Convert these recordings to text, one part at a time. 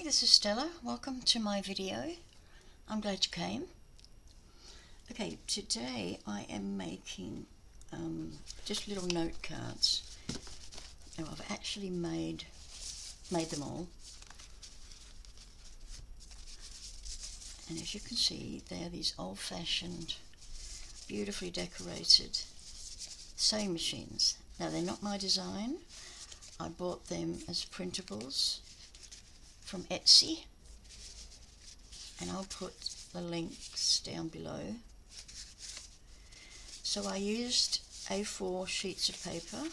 this is Stella. Welcome to my video. I'm glad you came. Okay, today I am making just little note cards. Now I've actually made them all. And as you can see, they're these old-fashioned, beautifully decorated sewing machines. Now they're not my design. I bought them as printables from Etsy, and I'll put the links down below. So I used A4 sheets of paper,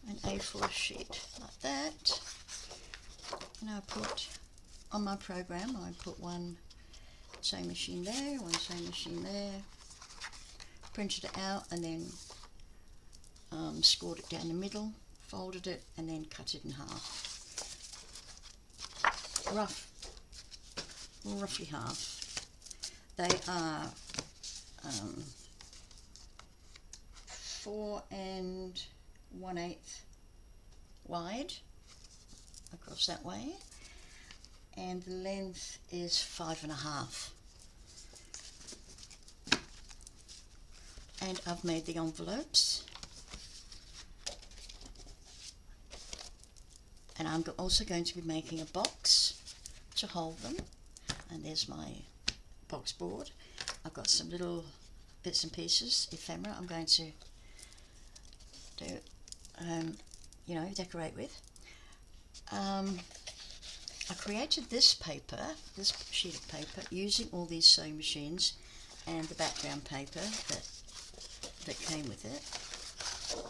an A4 sheet like that, and I put on my program, I put one sewing machine there, one sewing machine there, printed it out, and then scored it down the middle, folded it, and then cut it in half. Roughly half. They are 4 1/8 wide across that way, and the length is 5 1/2. And I've made the envelopes, and I'm also going to be making a box to hold them, and there's my box board. I've got some little bits and pieces, ephemera I'm going to do, decorate with. I created this sheet of paper, using all these sewing machines and the background paper that came with it. You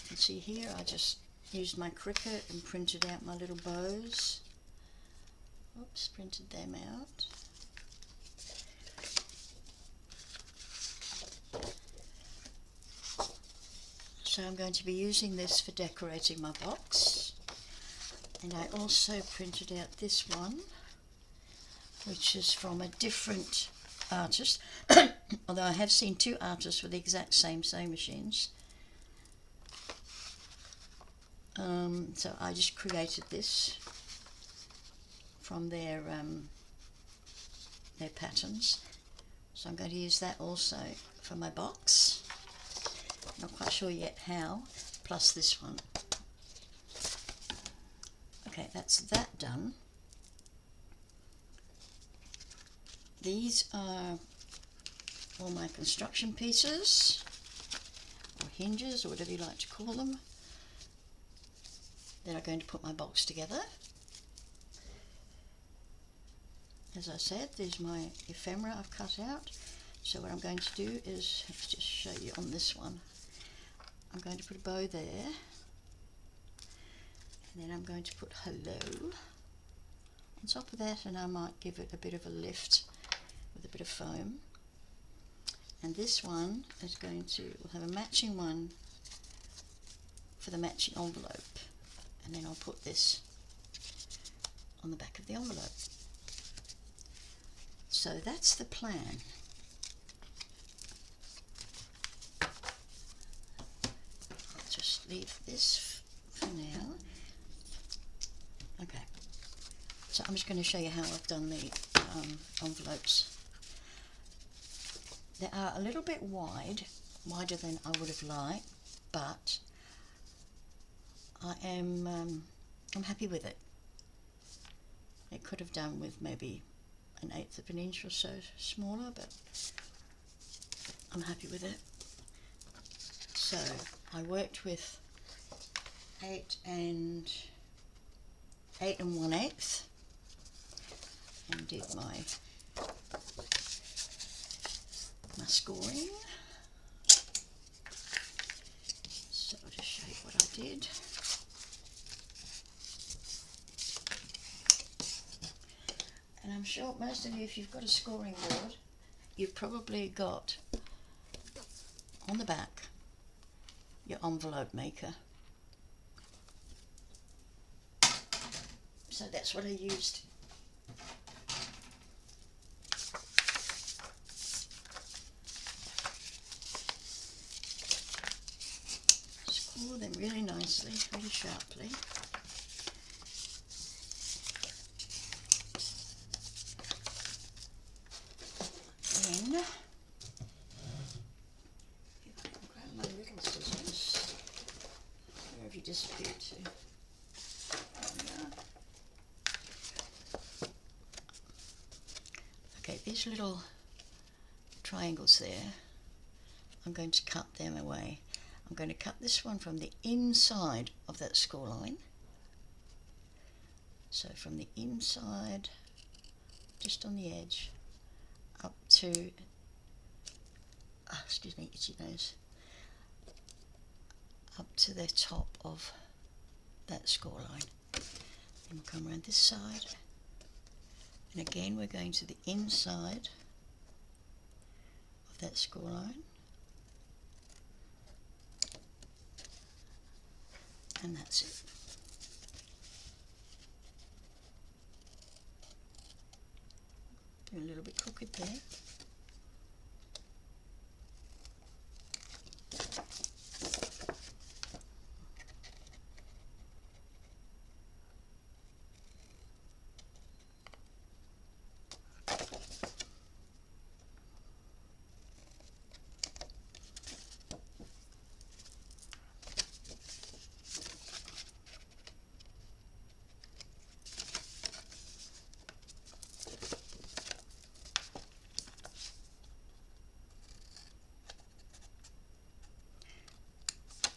can see here I just used my Cricut and printed out my little bows. Oops, printed them out. So I'm going to be using this for decorating my box. And I also printed out this one, which is from a different artist, although I have seen two artists with the exact same sewing machines. So I just created this from their patterns. So I'm going to use that also for my box. Not quite sure yet how, plus this one. Okay, that's that done. These are all my construction pieces, or hinges, or whatever you like to call them, that are going to put my box together. As I said, there's my ephemera I've cut out. So what I'm going to do is, let's just show you on this one. I'm going to put a bow there, and then I'm going to put hello on top of that, and I might give it a bit of a lift with a bit of foam. And this one is going to, we'll have a matching one for the matching envelope, and then I'll put this on the back of the envelope. So that's the plan. I'll just leave this for now. Okay, so I'm just going to show you how I've done the envelopes. They are a little bit wider than I would have liked, but I'm happy with it. It could have done with maybe 1/8 of an inch or so smaller, but I'm happy with it. So I worked with 8 1/8 and did my scoring. So I'll just show you what I did. And I'm sure most of you, if you've got a scoring board, you've probably got on the back your envelope maker. So that's what I used. pull them really nicely, really sharply. Then, if I can grab my little scissors, where have you disappeared to? Okay, these little triangles there, I'm going to cut them away. I'm going to cut this one from the inside of that score line. So from the inside, just on the edge, up to, excuse me, itchy nose, up to the top of that score line. Then we'll come around this side, and again we're going to the inside of that score line, and that's it. A little bit crooked there.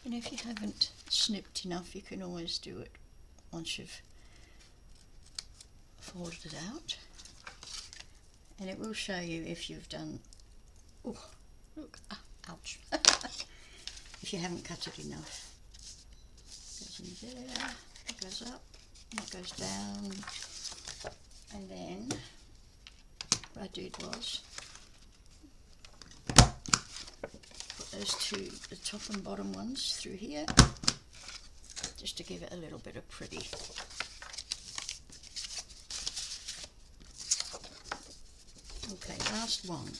And if you haven't snipped enough, you can always do it once you've folded it out. And it will show you if you've done, oh, look, ouch. If you haven't cut it enough. Goes in there, it goes up, and it goes down. And then what I did was those two, the top and bottom ones through here, just to give it a little bit of pretty. Okay, last one.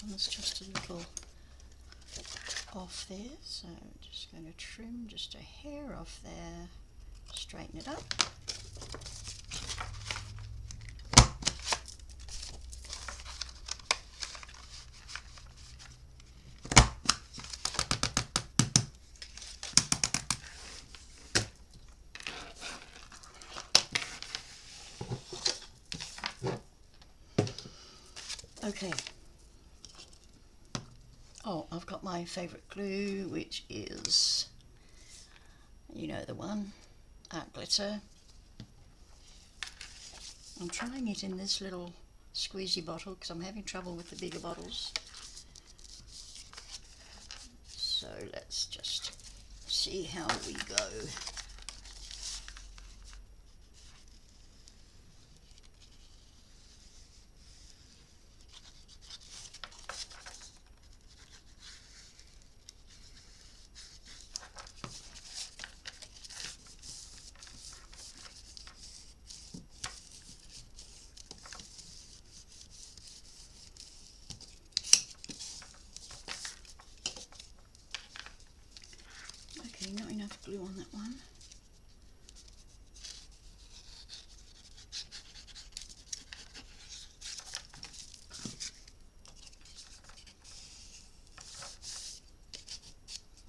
One's just a little off there, so I'm just going to trim just a hair off there, straighten it up. Okay. Oh, I've got my favourite glue, which is, you know the one, art glitter. I'm trying it in this little squeezy bottle because I'm having trouble with the bigger bottles. So let's just see how we go. Okay, not enough glue on that one.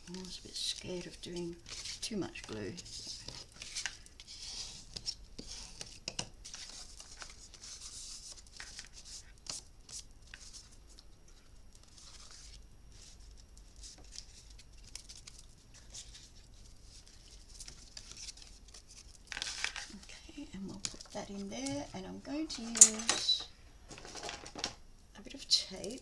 I was a bit scared of doing too much glue. Okay, and we'll put that in there, and I'm going to use a bit of tape.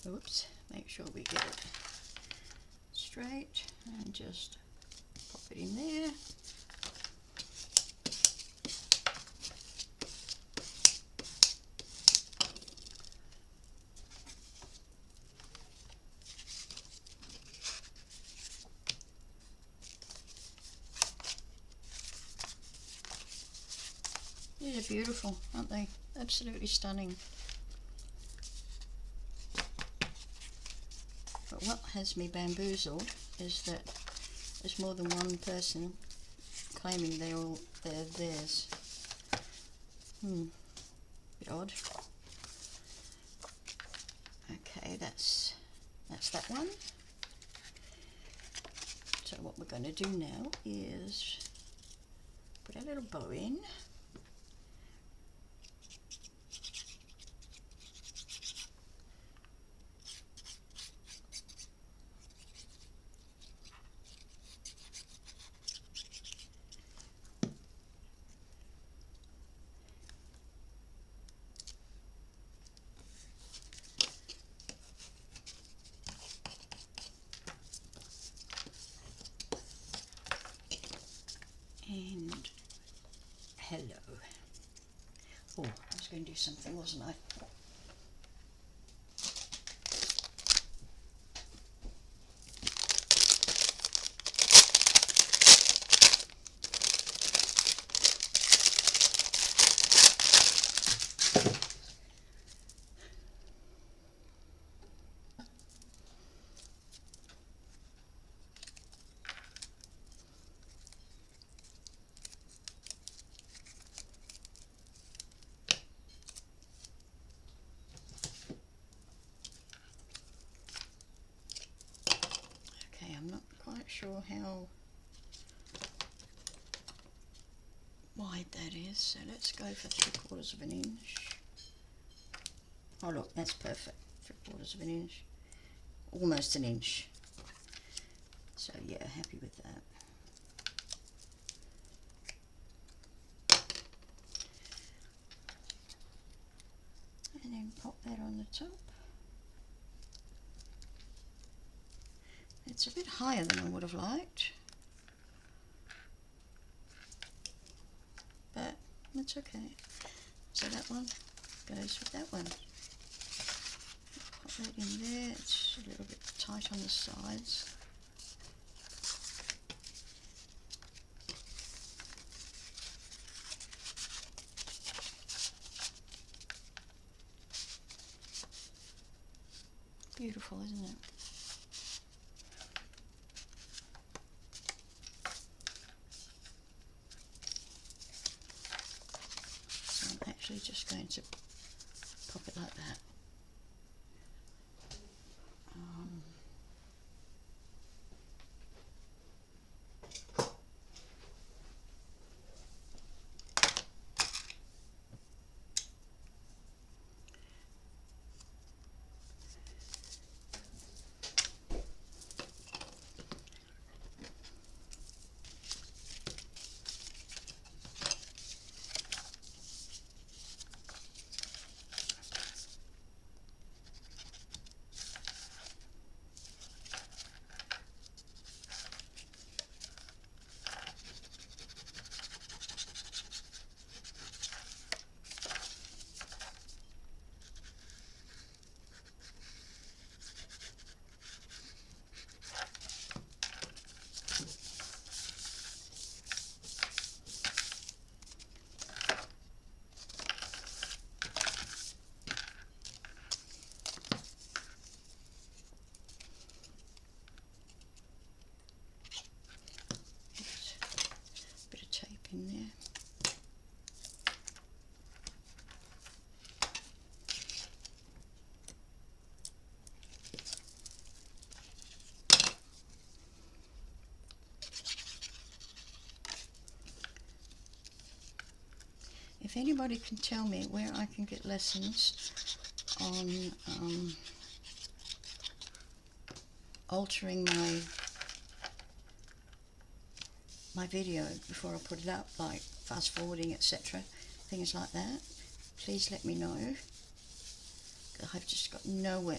Oops, make sure we get it straight and just pop it in there. These are beautiful, aren't they? Absolutely stunning. But what has me bamboozled is that there's more than one person claiming they're theirs. Bit odd. Okay, that's that one. So what we're going to do now is put a little bow in. And hello. Oh, I was going to do something, wasn't I? I'm not quite sure how wide that is, so let's go for 3/4 of an inch. Oh look, that's perfect, 3/4 of an inch, almost an inch. So yeah, happy with that. And then pop that on the top. It's a bit higher than I would have liked, but that's okay. So that one goes with that one. Pop that in there. It's a little bit tight on the sides. Beautiful, isn't it? So I'm actually just going to pop it like that. if anybody can tell me where I can get lessons on altering my video before I put it up, like fast forwarding, etc., things like that, please let me know. I've just got no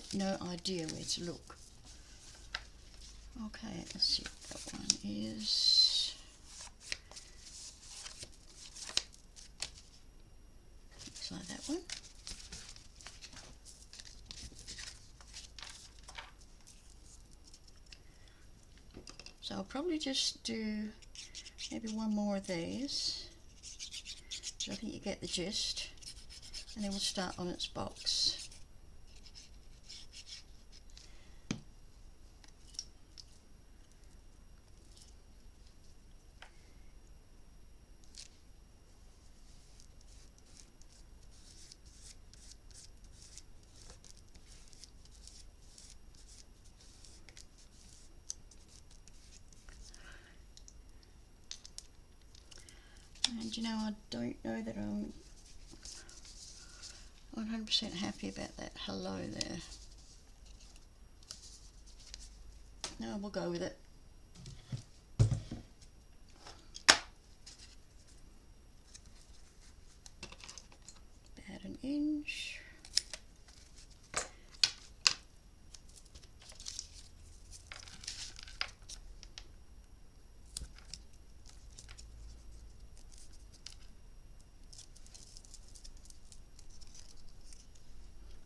idea where to look. Okay, let's see what that one is. Looks like that one. So I'll probably just do maybe one more of these. So I think you get the gist. And then we'll start on its box. And you know, I don't know that I'm 100% happy about that hello there. No, we'll go with it. About an inch.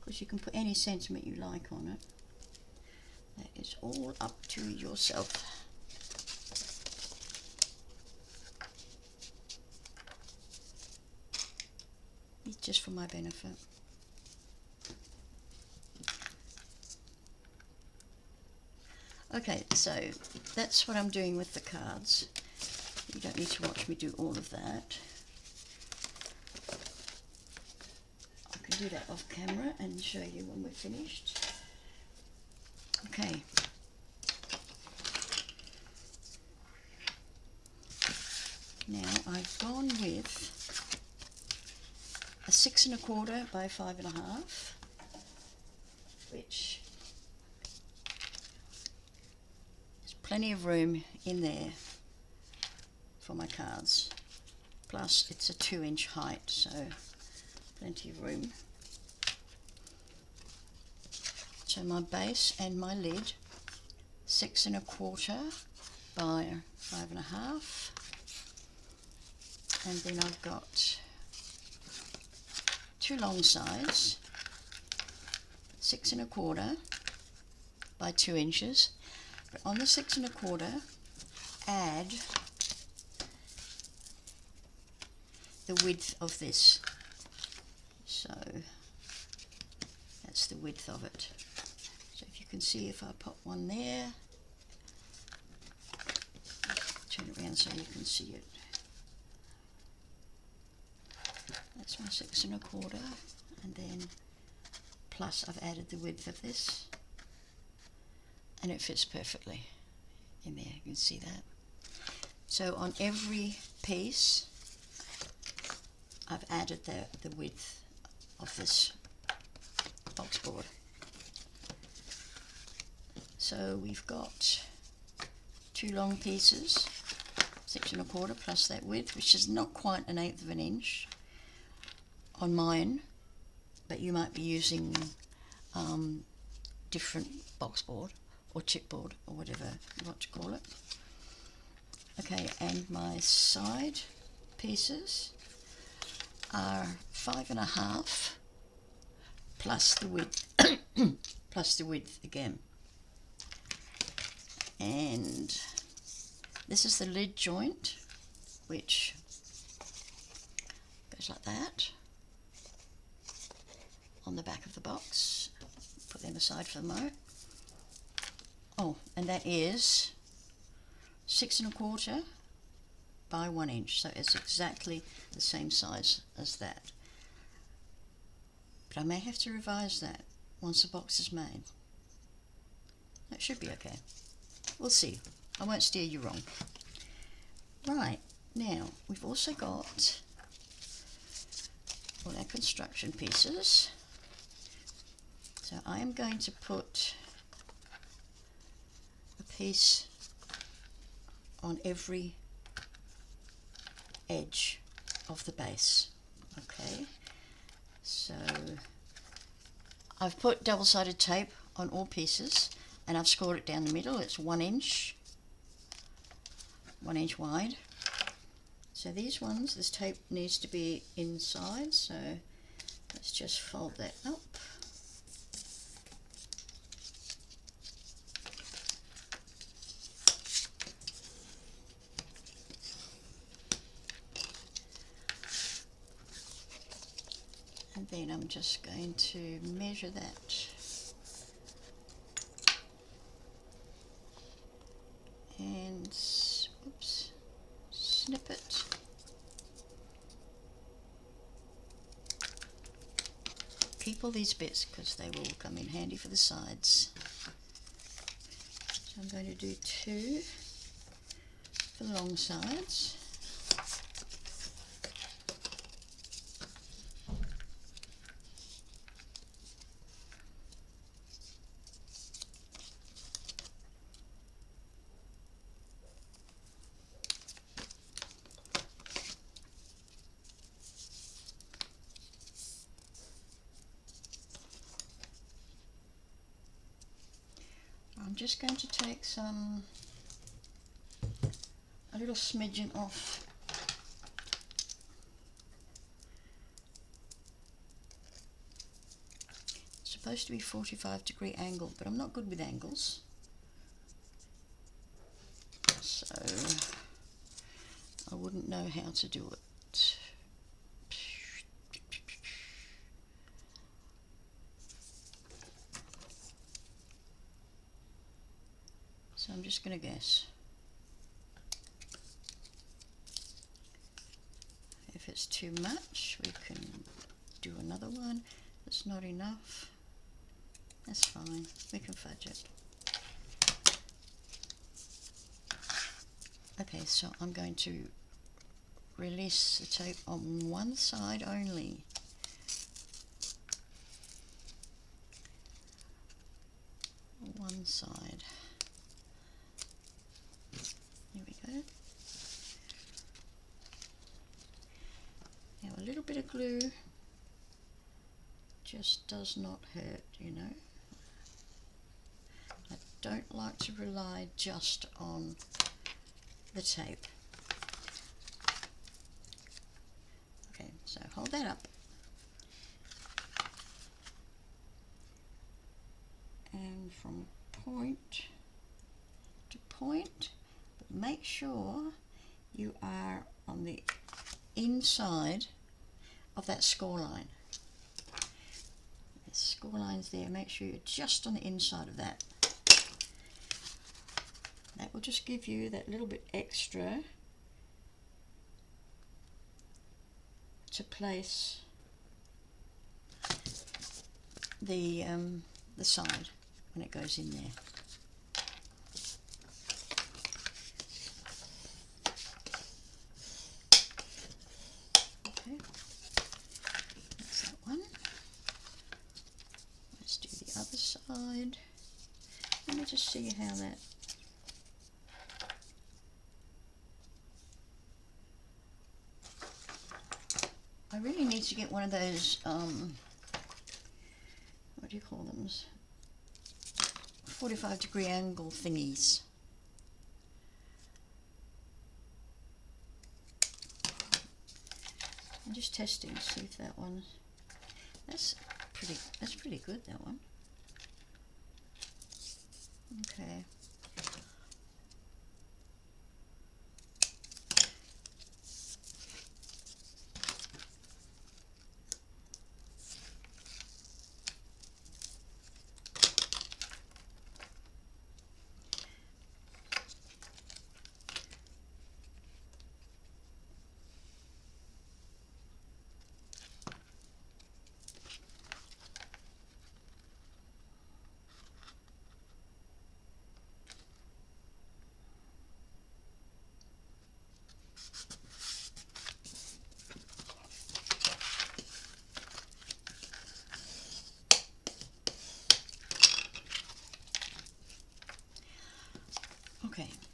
You can put any sentiment you like on it. That is all up to yourself. It's just for my benefit. Okay, so that's what I'm doing with the cards. You don't need to watch me do all of that. Do that off camera and show you when we're finished. Okay. Now I've gone with a 6 1/4 by 5 1/2, which there's plenty of room in there for my cards. Plus it's a 2-inch height, so plenty of room. So my base and my lid, 6 1/4 by 5 1/2, and then I've got 2 long sides, 6 1/4 by 2 inches. But on the 6 1/4, add the width of this. So that's the width of it. So if you can see, if I pop one there, turn it around so you can see it. That's my 6 1/4, and then plus I've added the width of this, and it fits perfectly in there. You can see that. So on every piece I've added the width of this box board. So we've got 2 long pieces, 6 1/4 plus that width, which is not quite 1/8 of an inch on mine, but you might be using different box board or chipboard or whatever you want to call it. Okay, and my side pieces are 5 1/2 plus the width plus the width again. And this is the lid joint, which goes like that on the back of the box. Put them aside for the moment. Oh, and that is 6 1/4 by 1 inch, so it's exactly the same size as that. But I may have to revise that once the box is made. That should be okay. We'll see. I won't steer you wrong. Right, now we've also got all our construction pieces. So I am going to put a piece on every edge of the base. Okay, so I've put double-sided tape on all pieces and I've scored it down the middle. It's 1 inch wide. So these ones, this tape needs to be inside, so let's just fold that up. And then I'm just going to measure that and oops, snip it. Keep all these bits because they will come in handy for the sides. So I'm going to do 2 for the long sides. I'm just going to take a little smidgen off it's supposed to be 45-degree angle, but I'm not good with angles, so I wouldn't know how to do it. So I'm just going to guess. If it's too much, we can do another one. If it's not enough, that's fine. We can fudge it. Okay, so I'm going to release the tape on one side only. One side. There we go. Now a little bit of glue just does not hurt, you know. I don't like to rely just on the tape. Okay, so hold that up. And from point to point, but make sure you are on the inside of that score line. The score line's there, make sure you're just on the inside of that. That will just give you that little bit extra to place the side when it goes in there. Okay, that's that one. Let's do the other side. Let me just see how that. I really need to get one of those, what do you call them? 45-degree angle thingies. I'm just testing to see if that one. That's pretty good, that one. Okay.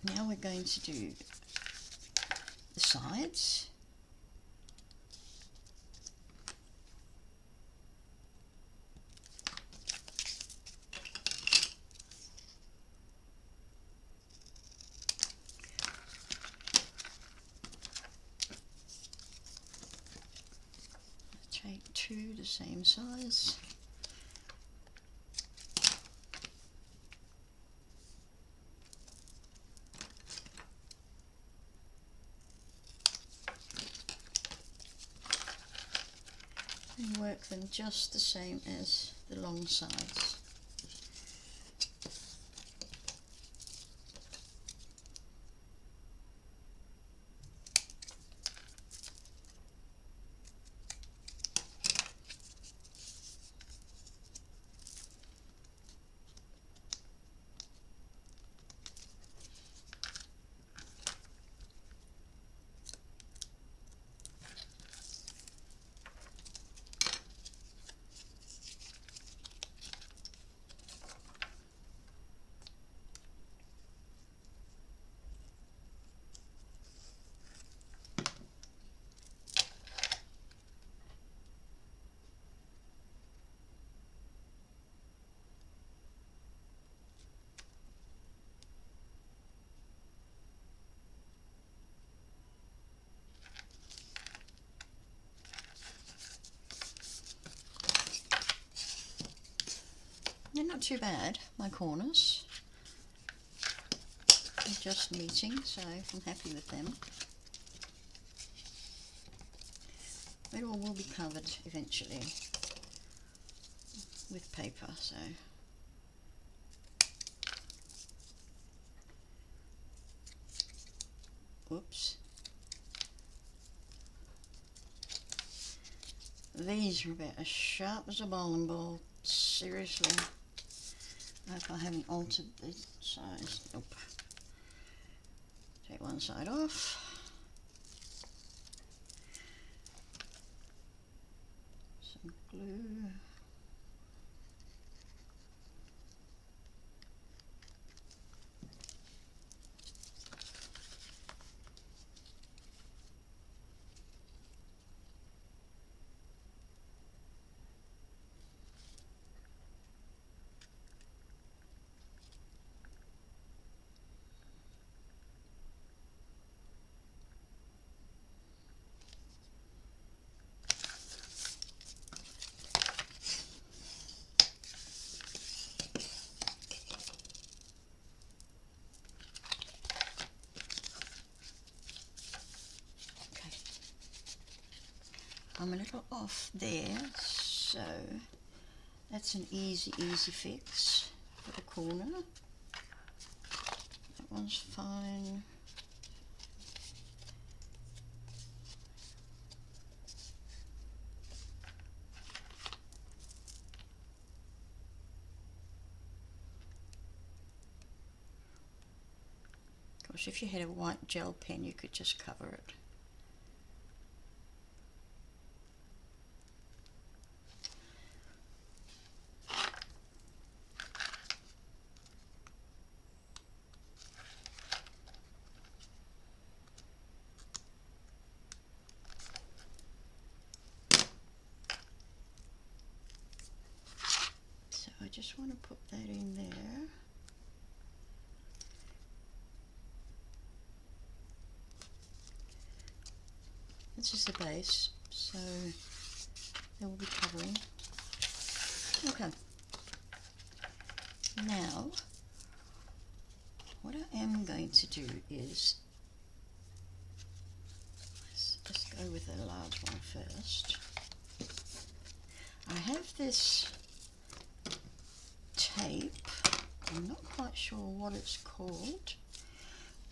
Now we're going to do the sides. Take two the same size. And work them just the same as the long sides. They're not too bad, my corners. They're just meeting, so I'm happy with them. It all will be covered eventually with paper, so. Whoops. These are about as sharp as a bowling ball, seriously. I hope I haven't altered the size. Nope. Take one side off. Some glue. I'm a little off there, so that's an easy fix for the corner. That one's fine. Of course, if you had a white gel pen, you could just cover it. I just want to put that in there. This is the base, so they will be covering. Okay. Now, what I am going to do is, let's go with the large one first. I have this tape. I'm not quite sure what it's called,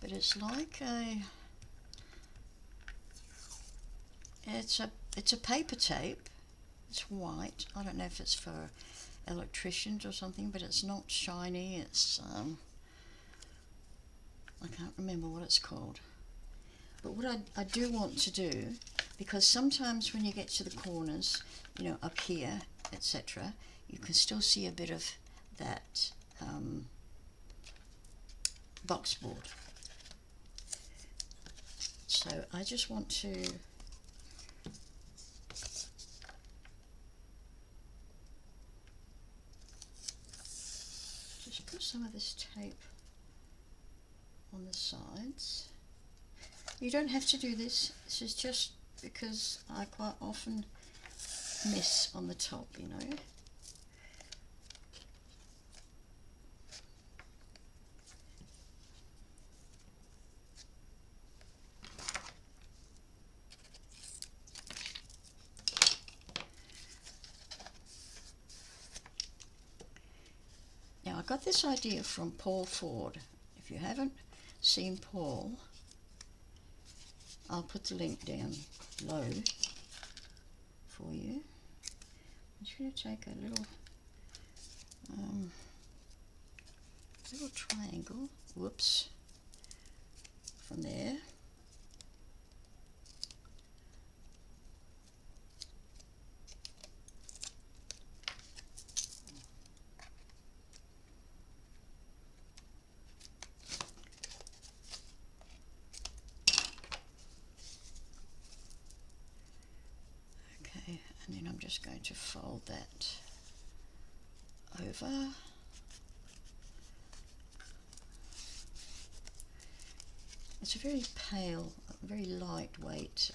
but it's like it's a paper tape. It's white. I don't know if it's for electricians or something, but it's not shiny. It's I can't remember what it's called. But what I do want to do, because sometimes when you get to the corners, you know, up here, etc., you can still see a bit of that box board. So I just want to just put some of this tape on the sides. You don't have to do this. This is just because I quite often miss on the top, you know. Now I got this idea from Paul Ford. If you haven't seen Paul, I'll put the link down below for you. I'm just going to take a little triangle, whoops, from there. Okay, and then I'm just going to fold that over. It's a very pale, very lightweight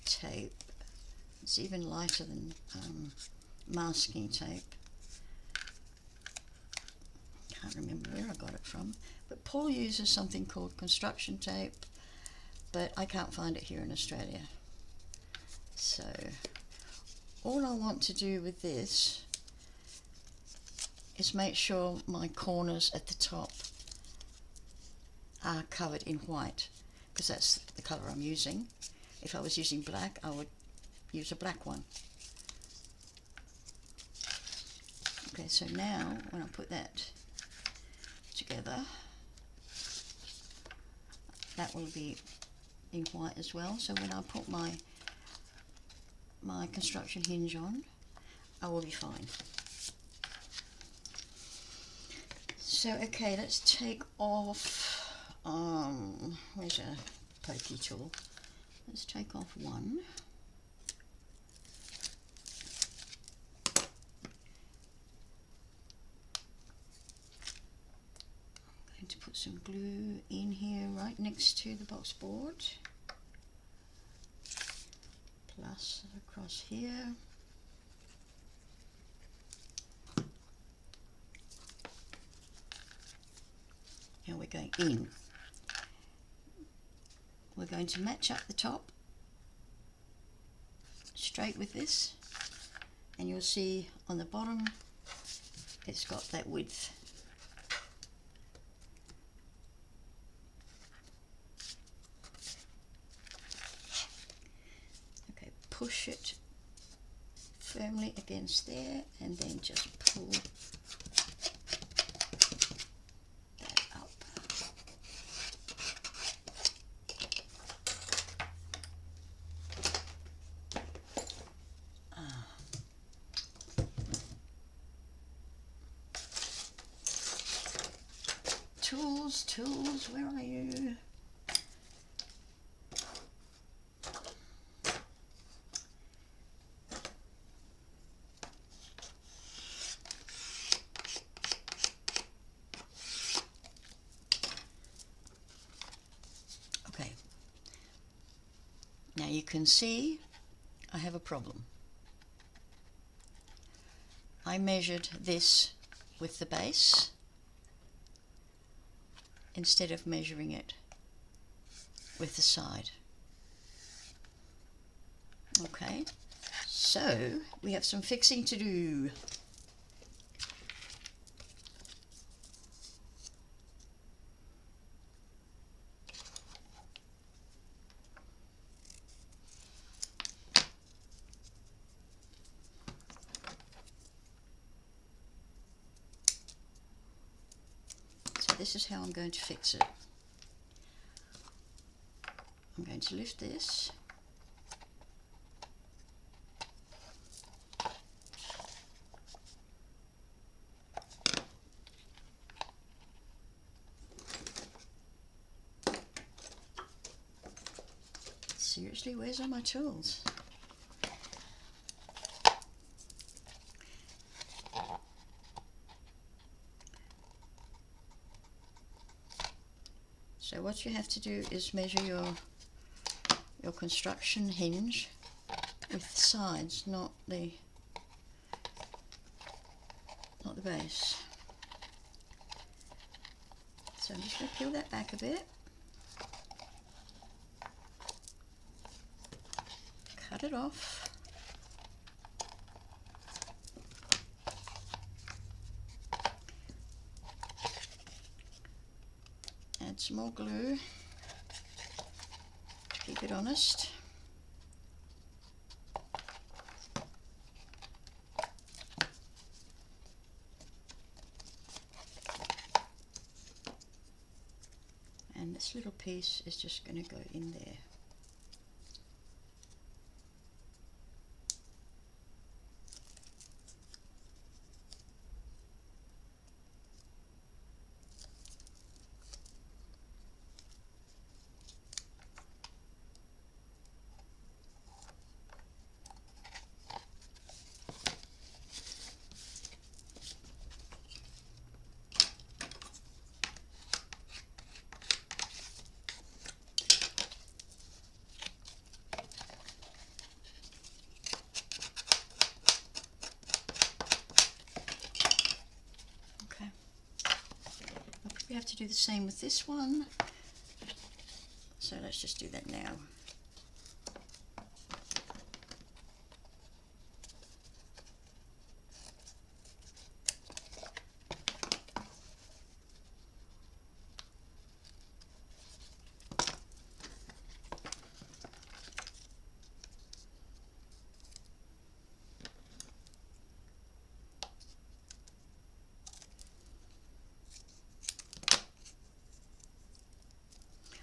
tape. It's even lighter than masking tape. Can't remember where I got it from, but Paul uses something called construction tape, but I can't find it here in Australia. So all I want to do with this is make sure my corners at the top are covered in white, because that's the colour I'm using. If I was using black, I would use a black one. Okay, so now when I put that together, that will be in white as well. So when I put my construction hinge on, I will be fine. So okay, let's take off, where's a pokey tool? Let's take off one. I'm going to put some glue in here right next to the box board. Plus across here. Now we're going in. We're going to match up the top straight with this, and you'll see on the bottom it's got that width. Okay, push it firmly against there and then just pull that up. Tools, where are you? Okay, now you can see I have a problem. I measured this with the base instead of measuring it with the side. Okay, so we have some fixing to do. So this is how I'm going to fix it. I'm going to lift this. Seriously, where's all my tools? So what you have to do is measure your construction hinge with the sides, not the base. So I'm just going to peel that back a bit, cut it off, add some more glue to keep it honest. And this little piece is just going to go in there. We have to do the same with this one, so let's just do that now.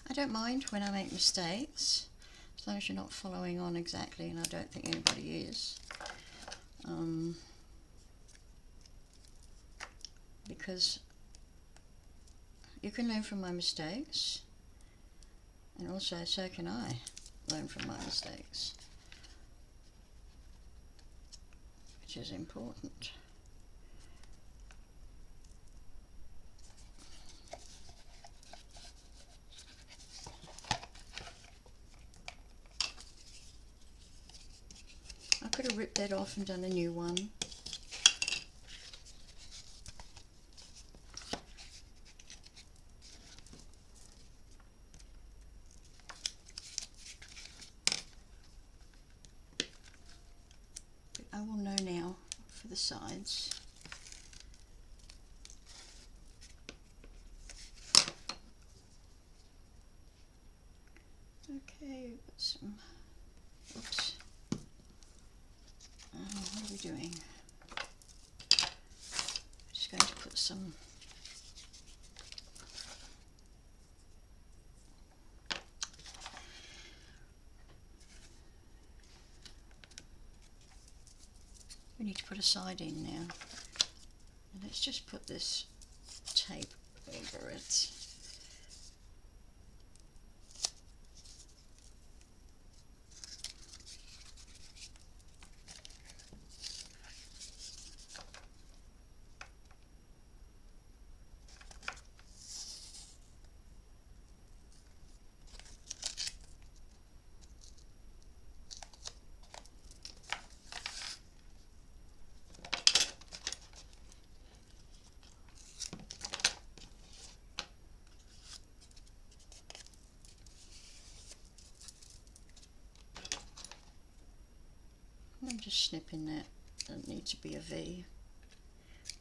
I don't mind when I make mistakes, as long as you're not following on exactly, and I don't think anybody is. Because you can learn from my mistakes, and also so can I learn from my mistakes, which is important. I could have ripped that off and done a new one. But I will know now for the sides. Okay, we've got some, oops. What are we doing? I'm just going to put some we need to put a side in now. And let's just put this tape over it. I'm just snipping that. Doesn't need to be a V.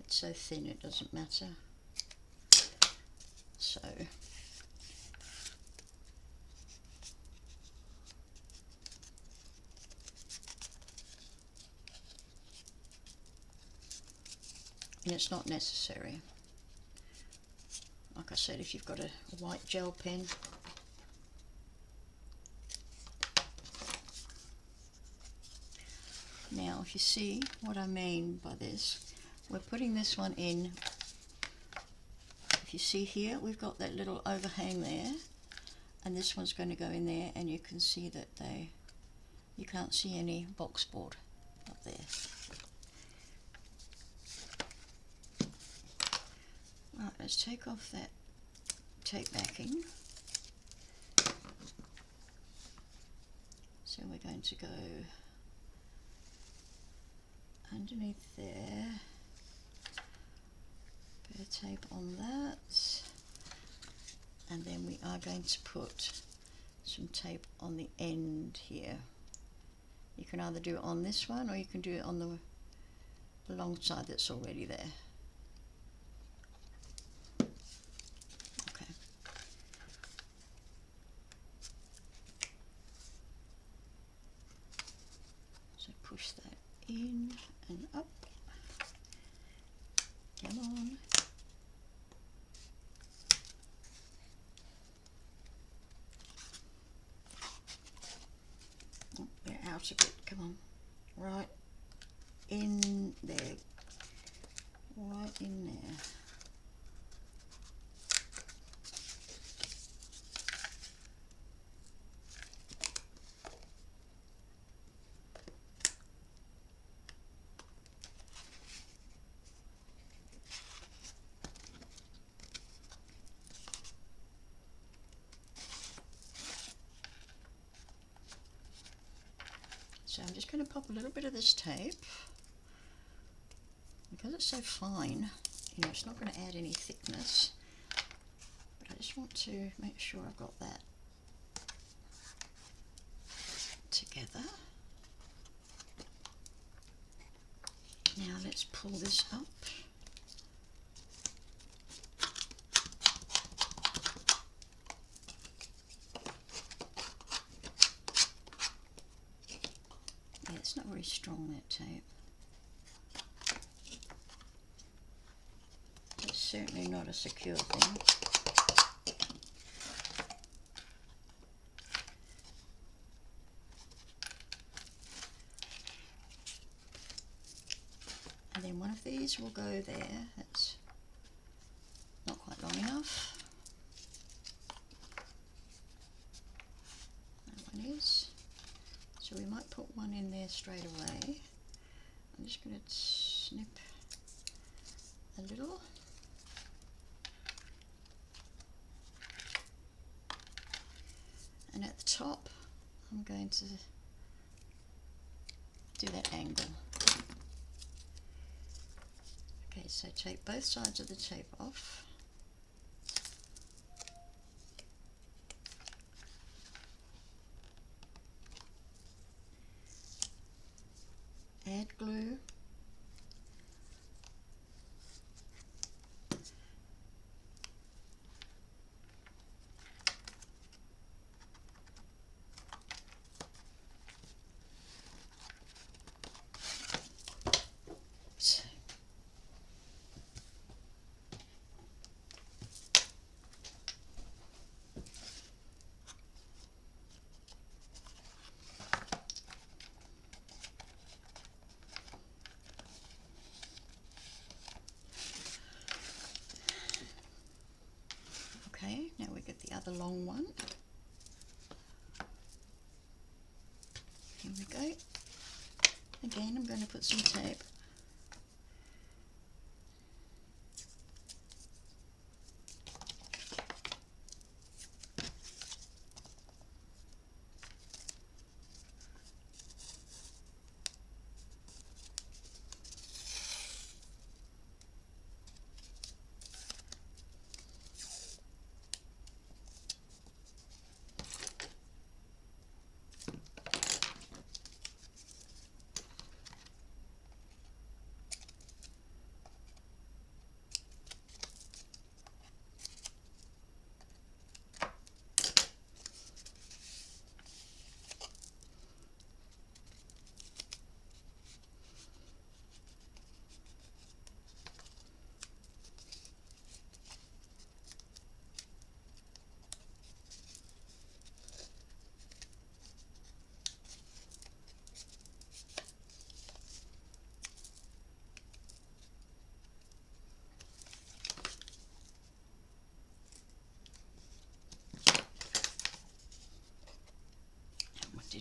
It's so thin it doesn't matter. So and it's not necessary. Like I said, if you've got a white gel pen, now if you see what I mean by this, we're putting this one in. If you see here, we've got that little overhang there, and this one's going to go in there, and you can see that you can't see any box board up there. Right, let's take off that tape backing. So we're going to go underneath there, put a tape on that, and then we are going to put some tape on the end here. You can either do it on this one, or you can do it on the long side that's already there. Okay. So push that in and up. Come on. Oh, we're out of it. Come on. Right in there. Right in there. So I'm just going to pop a little bit of this tape, because it's so fine, you know, it's not going to add any thickness, but I just want to make sure I've got that together. Now let's pull this up. Yeah, it's not very strong, that tape. It's certainly not a secure thing. And then one of these will go there. That's not quite long enough. That one is. So we might put one in there straight away. I'm just going to snip a little. And at the top, I'm going to do that angle. Okay, so take both sides of the tape off. Add glue. Okay, now we get the other long one. Here we go. Again, I'm going to put some tape.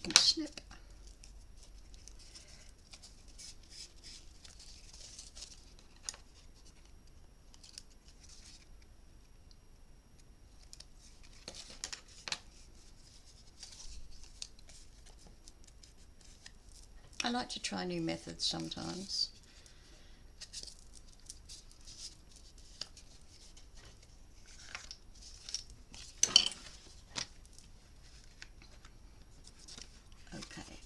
and snip. I like to try new methods sometimes. Okay,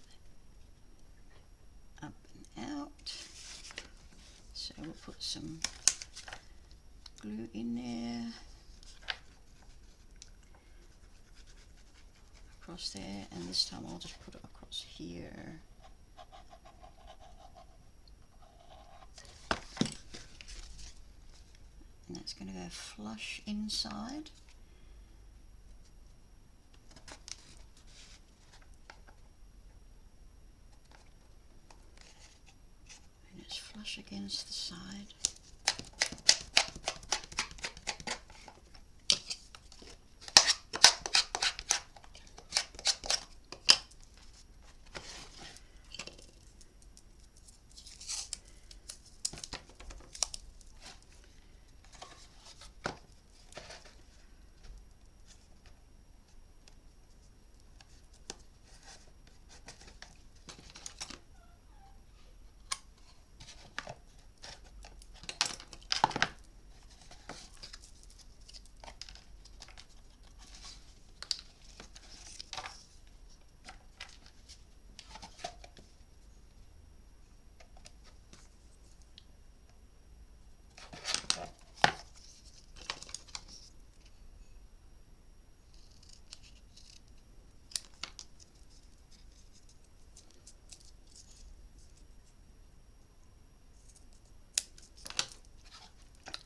up and out. So we'll put some glue in there, across there, and this time I'll just put it across here. And that's going to go flush inside. And it's flush against the side.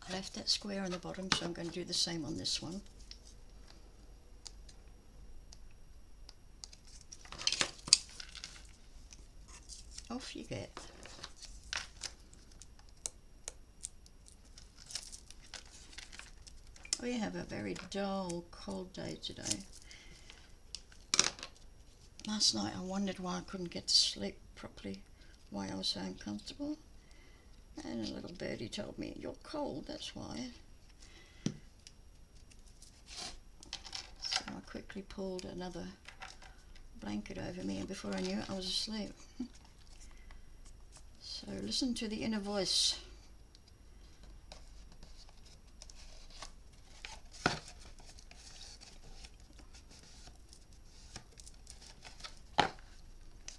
I left that square on the bottom, so I'm going to do the same on this one. Off you get. We have a very dull, cold day today. Last night I wondered why I couldn't get to sleep properly, why I was so uncomfortable. And a little birdie told me, "You're cold, that's why." So I quickly pulled another blanket over me, and before I knew it, I was asleep. So listen to the inner voice.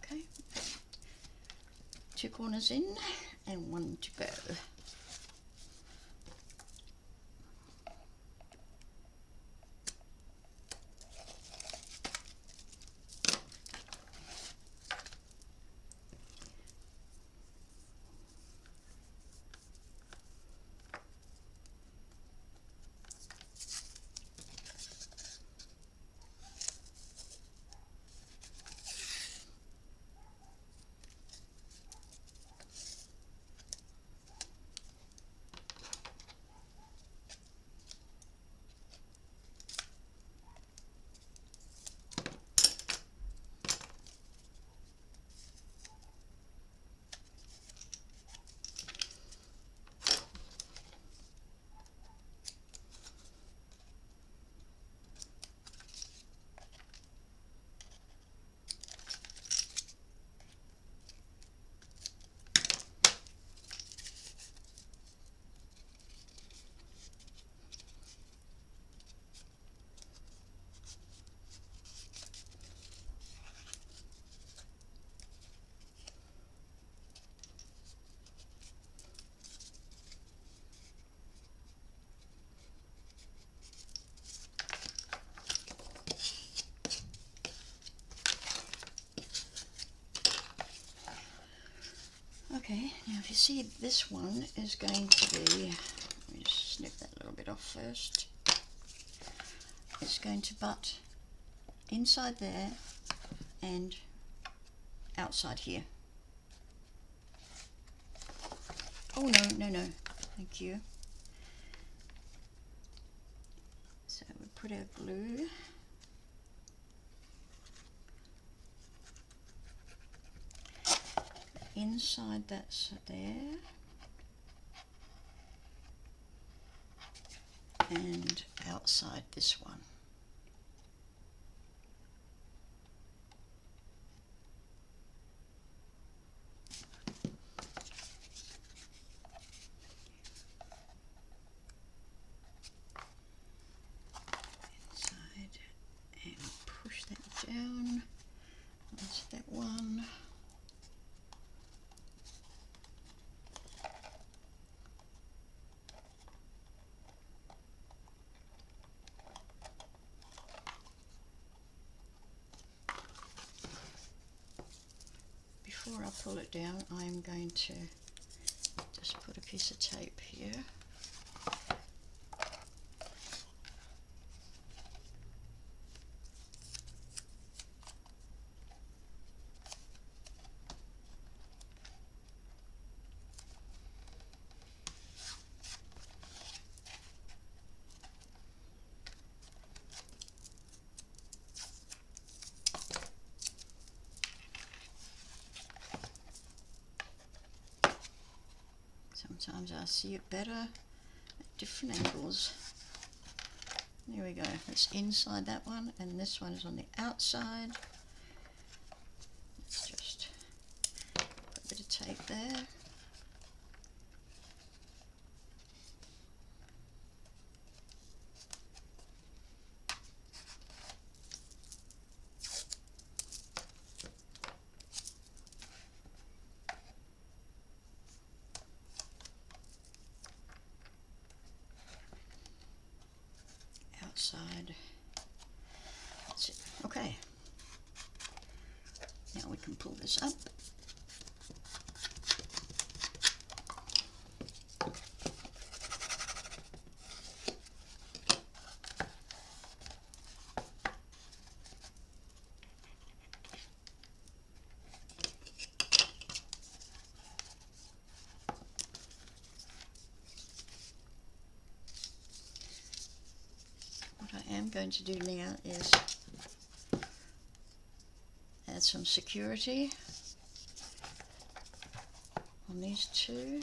Okay, 2 corners in and 1 to go. Okay, now if you see, this one is going to be, let me just snip that little bit off first. It's going to butt inside there and outside here. Oh no, thank you. So we put our glue inside that's there, and outside this one. Inside, and push that down. That's that one. Before I pull it down, I'm going to just put a piece of tape here. Sometimes I see it better at different angles. There we go. It's inside that one, and this one is on the outside. Let's just put a bit of tape there. Outside. That's it. Okay. Now we can pull this up. What I am going to do now is add some security on these two.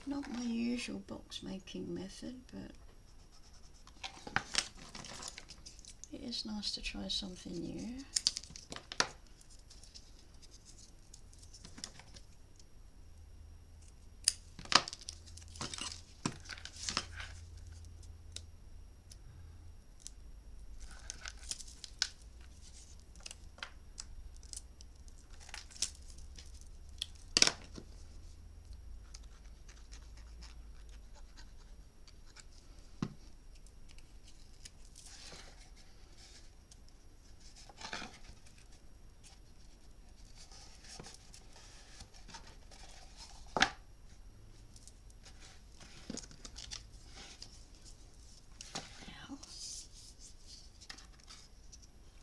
Not my usual box making method, but it is nice to try something new.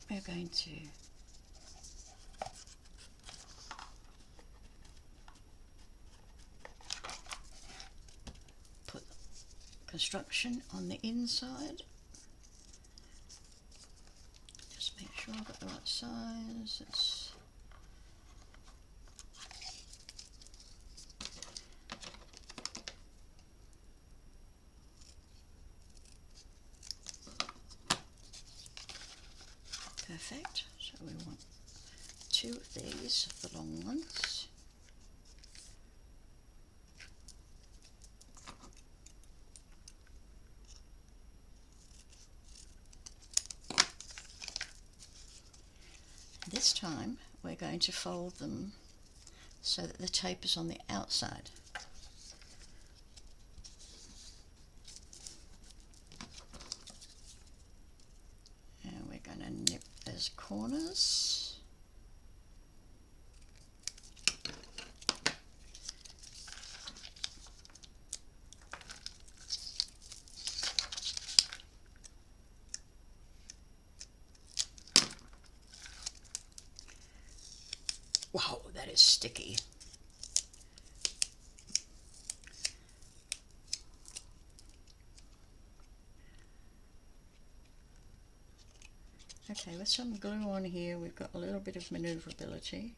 We're going to put construction on the inside. Just make sure I've got the right size. Perfect. So we want 2 of these, the long ones. This time we're going to fold them so that the tape is on the outside. And we're going to nip those corners. Wow, that is sticky. Okay, with some glue on here, we've got a little bit of maneuverability,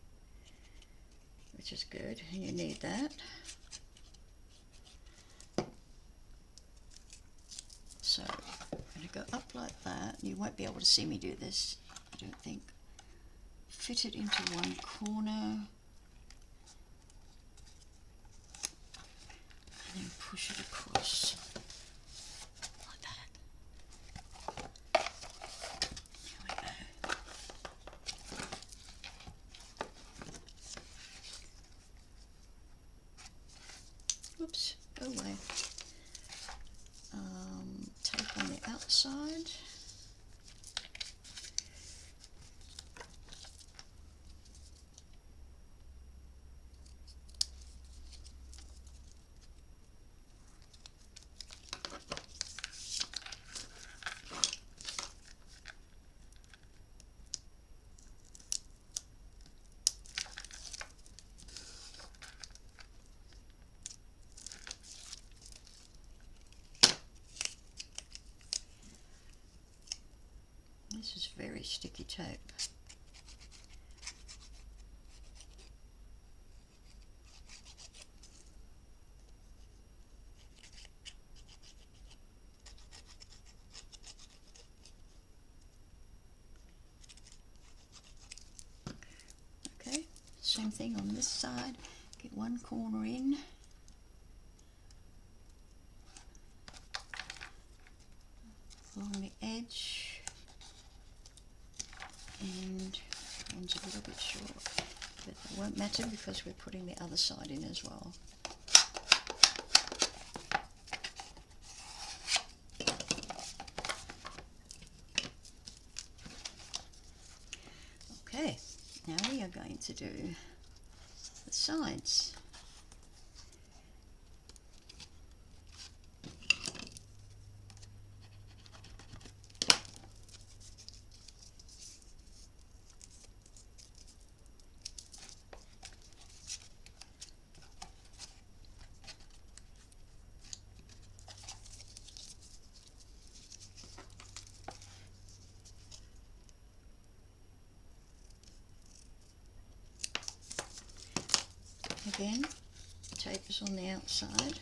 which is good, and you need that. So I'm going to go up like that. You won't be able to see me do this, I don't think. Fit it into one corner, and then push it across like that. There we go. Oops, go away. Tape on the outside. This is very sticky tape. Okay, same thing on this side. Get one corner in. Along the edge. And one's a little bit short, but it won't matter because we're putting the other side in as well. Okay, now we are going to do the sides. Again, tape is on the outside.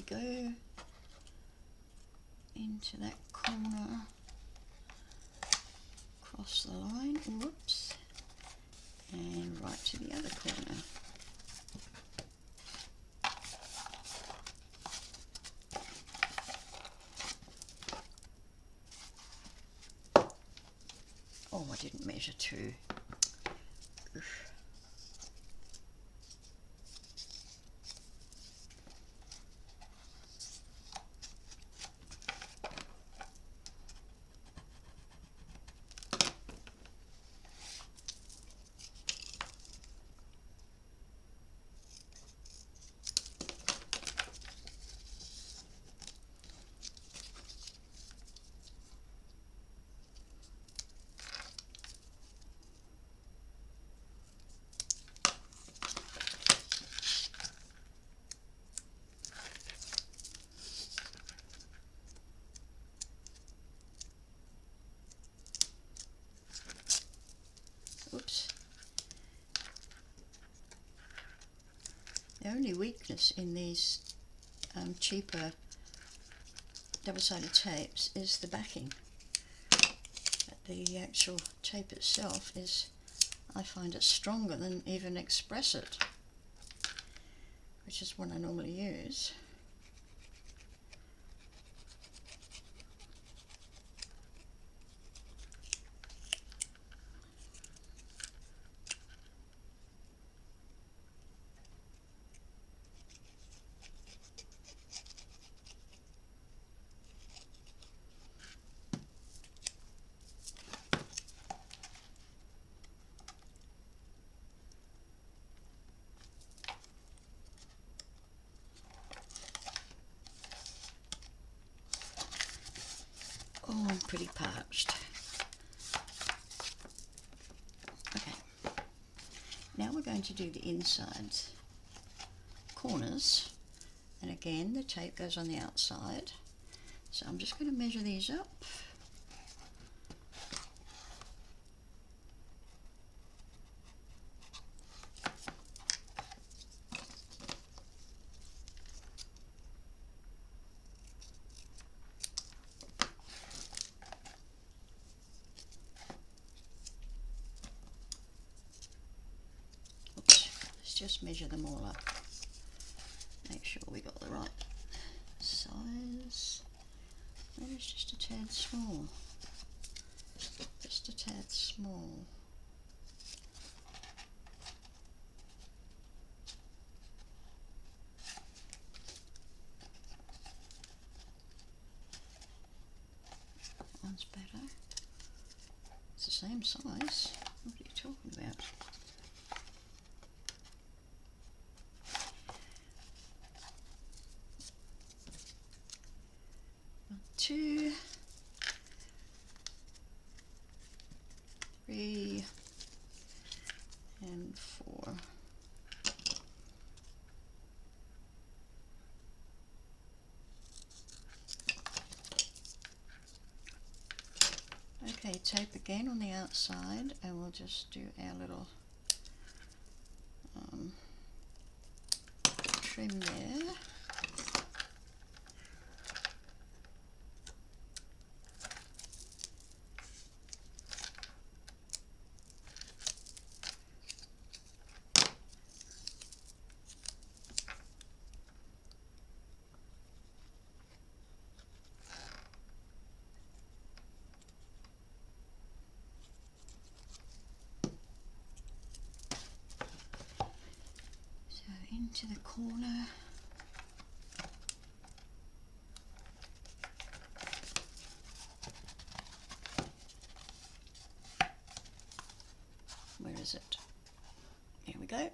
Go into that corner, cross the line, whoops, and right to the other corner. Oh, I didn't measure 2. Oof. Oops. The only weakness in these cheaper double-sided tapes is the backing. But the actual tape itself is, I find it stronger than even Express It, which is what I normally use. Oh, I'm pretty parched. Okay, now we're going to do the inside corners, and again the tape goes on the outside, so I'm just going to measure these up. Just measure them all up. Make sure we got the right size. That is just a tad small. Just a tad small. That one's better. It's the same size. What are you talking about? Two, three, and four. Okay, tape again on the outside, and we'll just do our little trim there. Into the corner. Where is it? Here we go.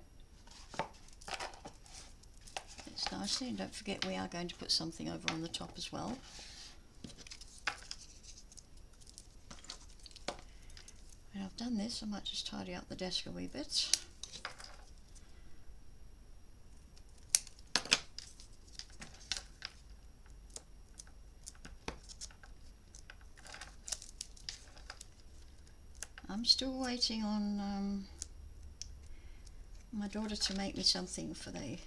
It's nicely, and don't forget we are going to put something over on the top as well. When I've done this, I might just tidy up the desk a wee bit. I'm still waiting on my daughter to make me something for that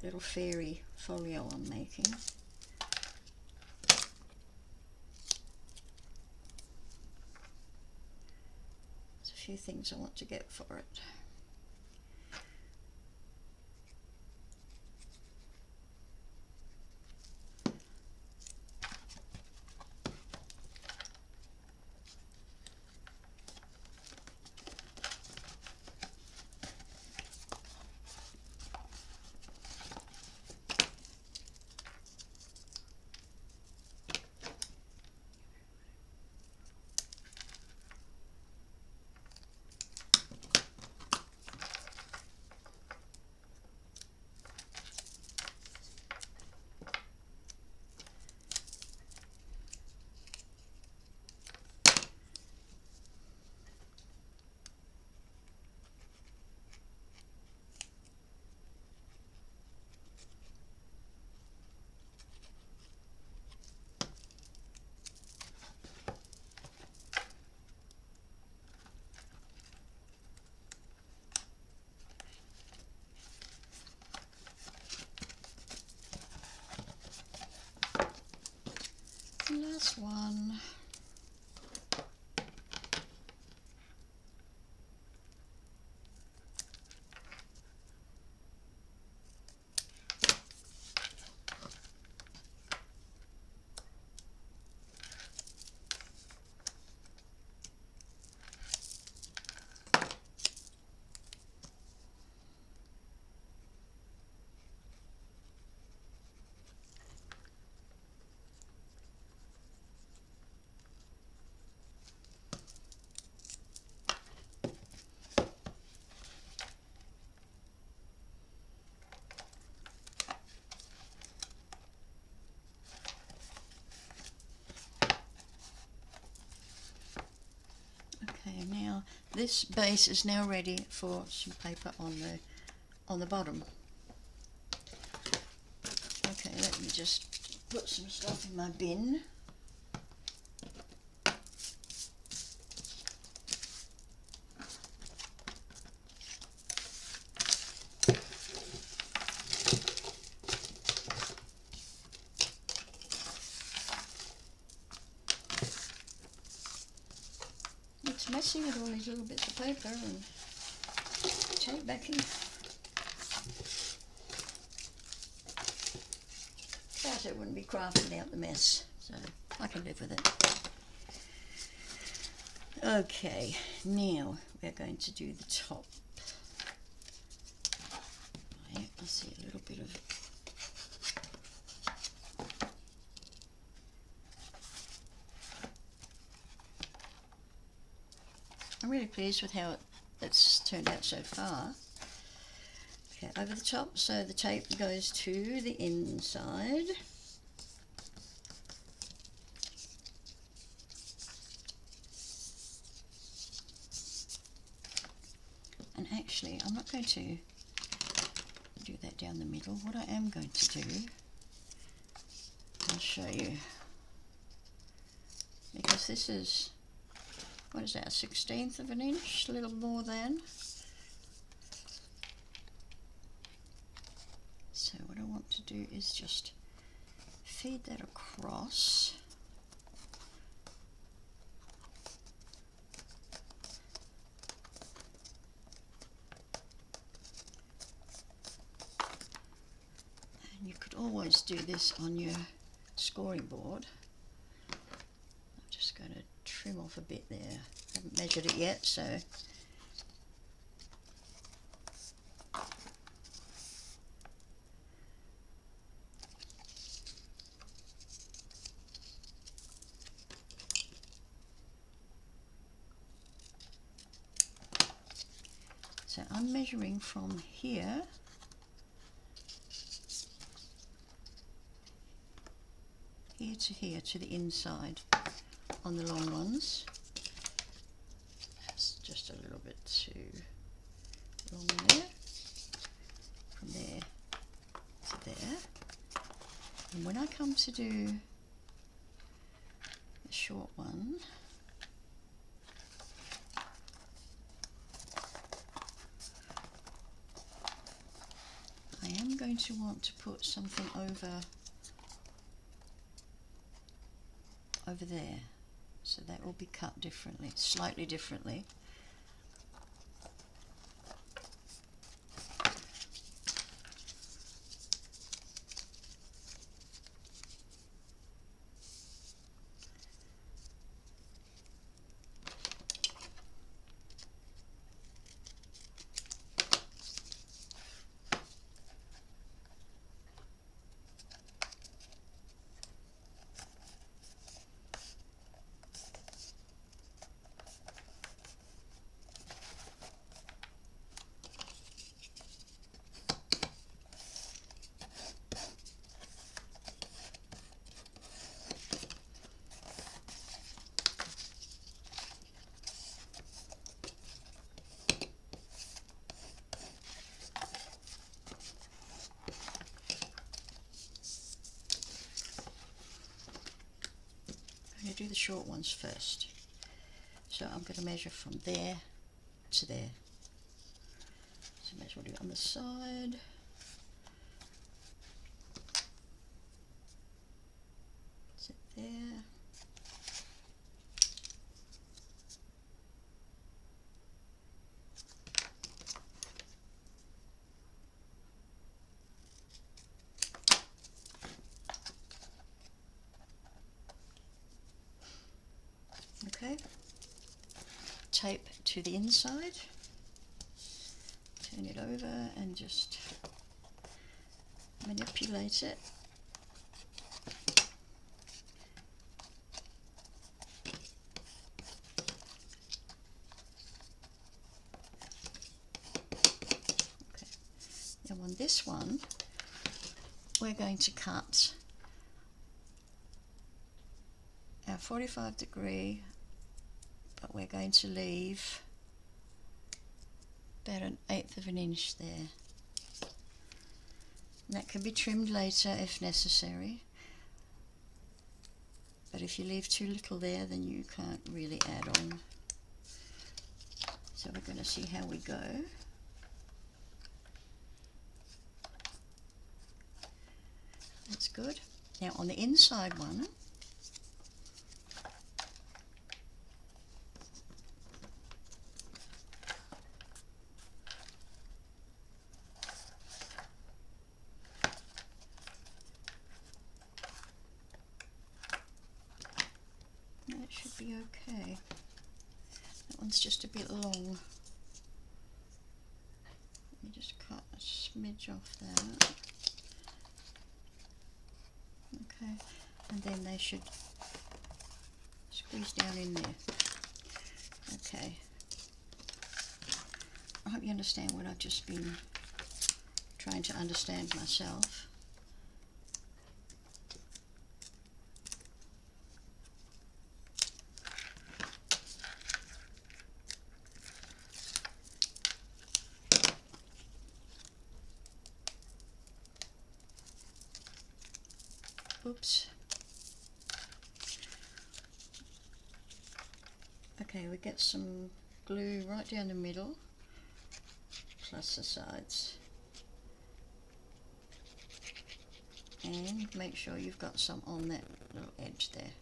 little fairy folio I'm making. There's a few things I want to get for it. this base is now ready for some paper on the bottom. Okay, let me just put some stuff in my bin. It's messy with all these little bits of paper and tape backing. But it wouldn't be crafted without the mess, so I can live with it. Okay, now we're going to do the top. Right, I see a little bit of I'm really pleased with how it's turned out so far. Okay, over the top, so the tape goes to the inside. And actually, I'm not going to do that down the middle. What I am going to do, I'll show you. Because this is, what is that, 1/16 of an inch, a little more than. So what I want to do is just feed that across. And you could always do this on your scoring board. I'm just going to trim off a bit there. I haven't measured it yet, so I'm measuring from here to here to the inside on the long ones. That's just a little bit too long there. From there to there. And when I come to do the short one, I am going to want to put something over there, so that will be cut differently, slightly differently. I'm going to do the short ones first. So I'm going to measure from there to there. So measure what I do on the side. Sit there. Okay, tape to the inside, turn it over and just manipulate it. Okay, now on this one we're going to cut our 45 degree, but we're going to leave about 1/8 of an inch there. And that can be trimmed later if necessary. But if you leave too little there, then you can't really add on. So we're going to see how we go. That's good. Now on the inside one, that should be okay. That one's just a bit long. Let me just cut a smidge off that. Okay, and then they should squeeze down in there. Okay. I hope you understand what I've just been trying to understand myself. Oops. Okay, we get some glue right down the middle, plus the sides. And make sure you've got some on that little edge there.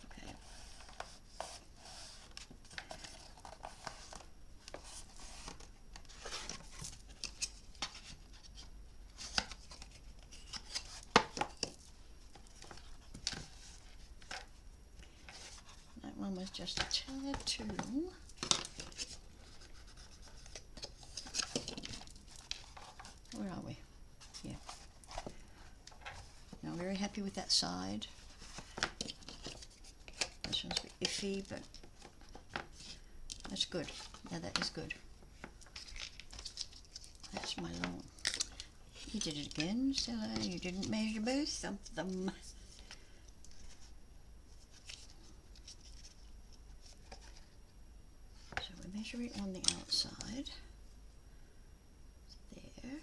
Okay. That one was just a tad too long. Where are we? Yeah. Now I'm very happy with that side. This one's a bit iffy, but that's good. Yeah, that is good. That's my long. You did it again, Stella. You didn't measure both of them. So we measure it on the outside. There.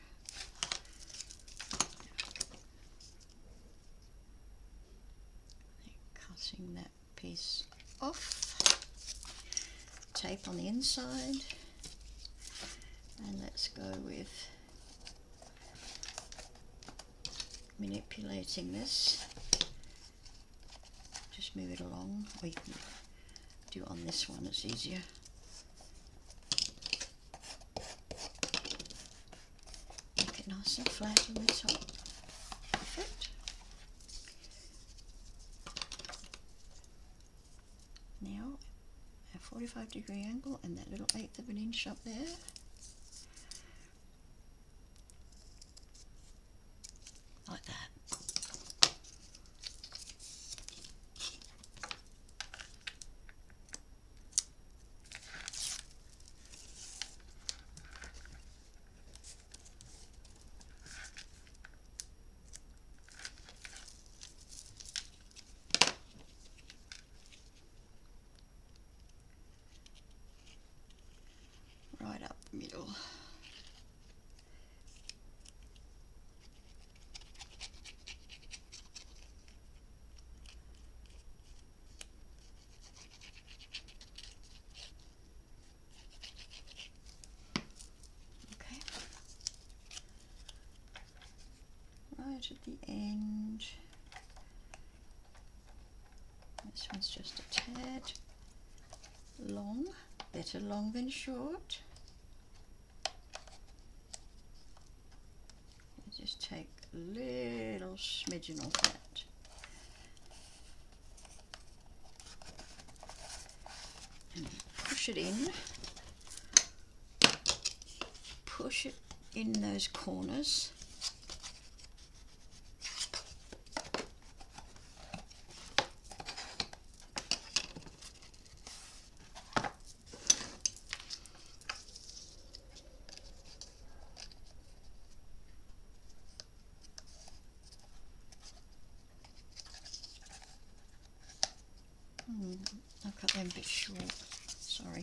Cutting that piece off. Tape on the inside. And let's go with manipulating this. Just move it along. Or you can do it on this one, it's easier. Make it nice and flat on the top. Perfect. Now, a 45-degree angle and that little 1/8 of an inch up there. Like that. Right up the middle. Right at the end. This one's just a tad long, better long than short. Just take a little smidgen off that. And push it in. Push it in those corners. cut them a bit short. Sorry.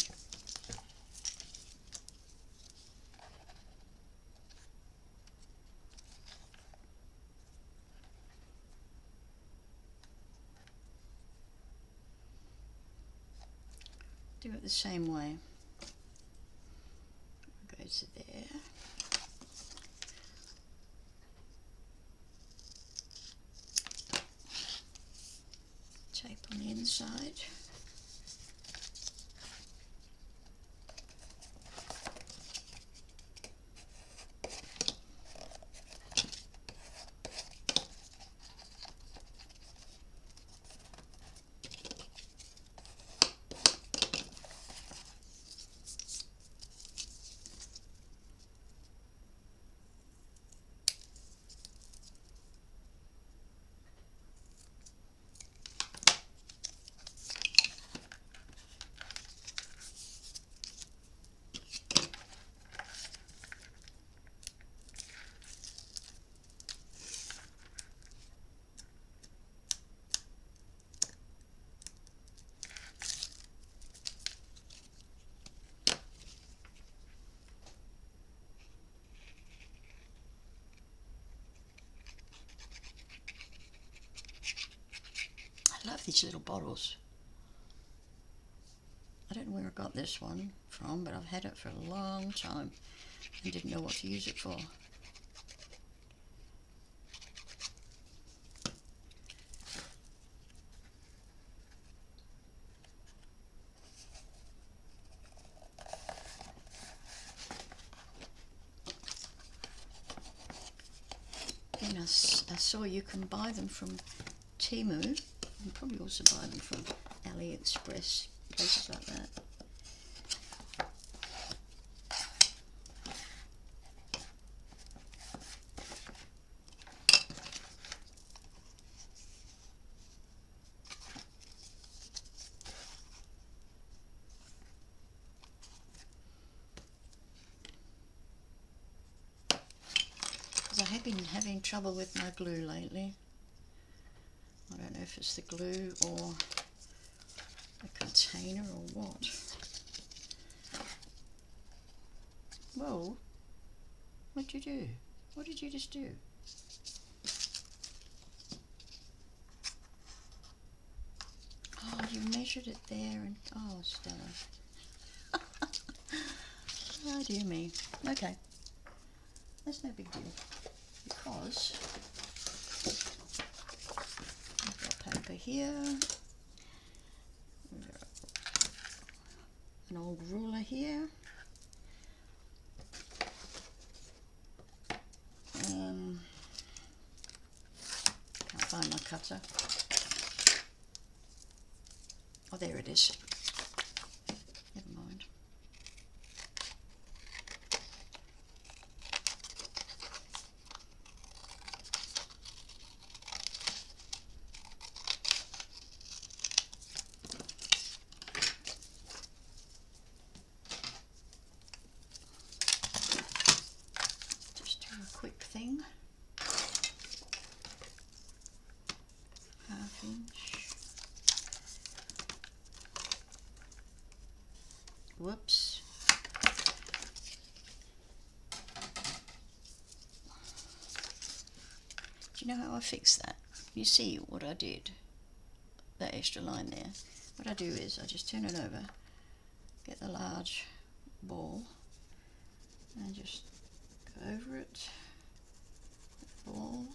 Do it the same way. Go to there. Tape on the inside. I love these little bottles. I don't know where I got this one from, but I've had it for a long time and didn't know what to use it for. And I saw you can buy them from Temu. You can probably also buy them from AliExpress, places like that. Because I have been having trouble with my glue lately. I don't know if it's the glue or the container or what. Whoa, what'd you do? What did you just do? Oh, you measured it there and, oh, Stella. Oh, dear me. Okay, that's no big deal because I've got paper here, an old ruler here, can't find my cutter. Oh, there it is. Never mind. Just do a quick thing. Half inch. Whoops. Do you know how I fixed that? You see what I did? That extra line there. What I do is I just turn it over, get the large ball, and just go over it, ball,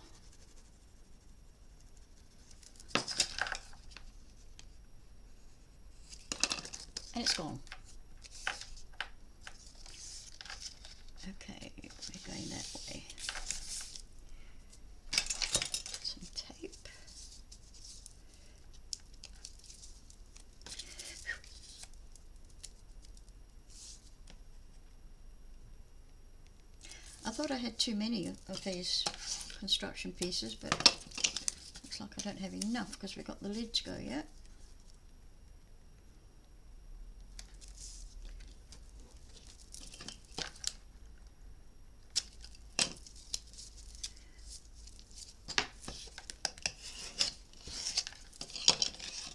and it's gone. Okay, we're going that way. Some tape. I thought I had too many of these construction pieces, but looks like I don't have enough because we've got the lid to go yet.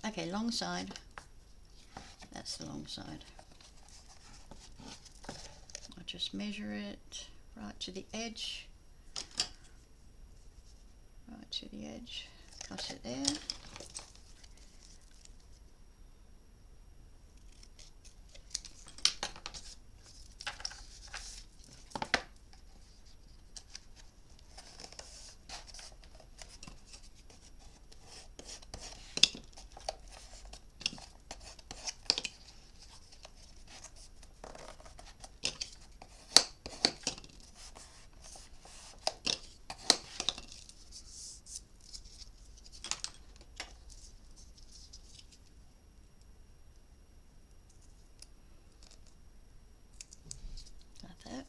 Okay, long side. the long side. I just measure it right to the edge, right to the edge, cut it there. Like that.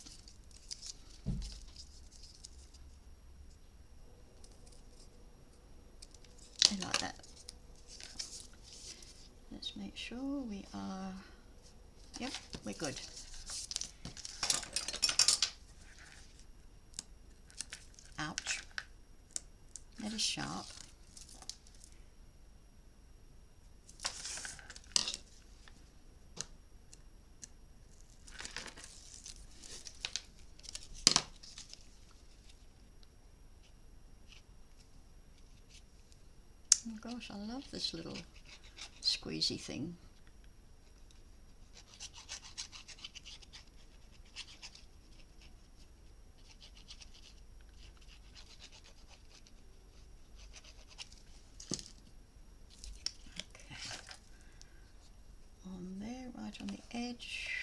And like that. Let's make sure we are, yep, we're good. Ouch. That is sharp. Oh gosh, I love this little squeezy thing. Okay. On there, right on the edge.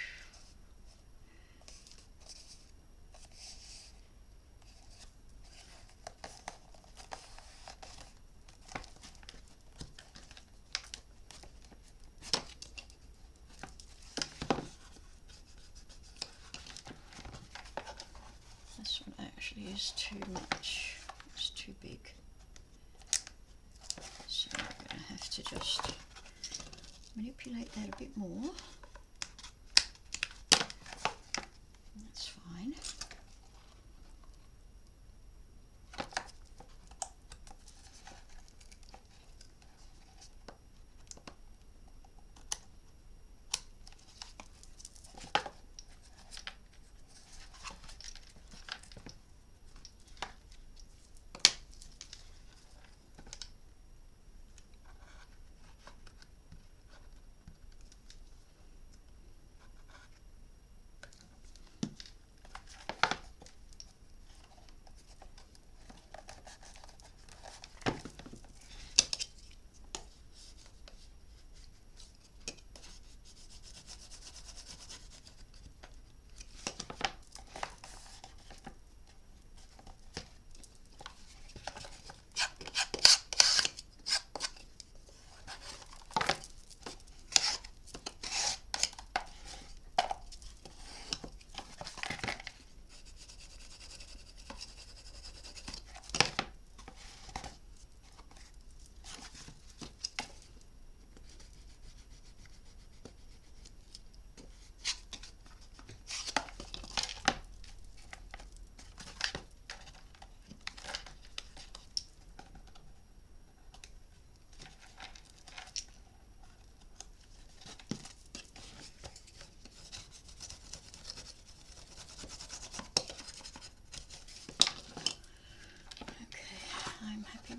This one actually is too much, it's too big. So I'm going to have to just manipulate that a bit more. That's fine.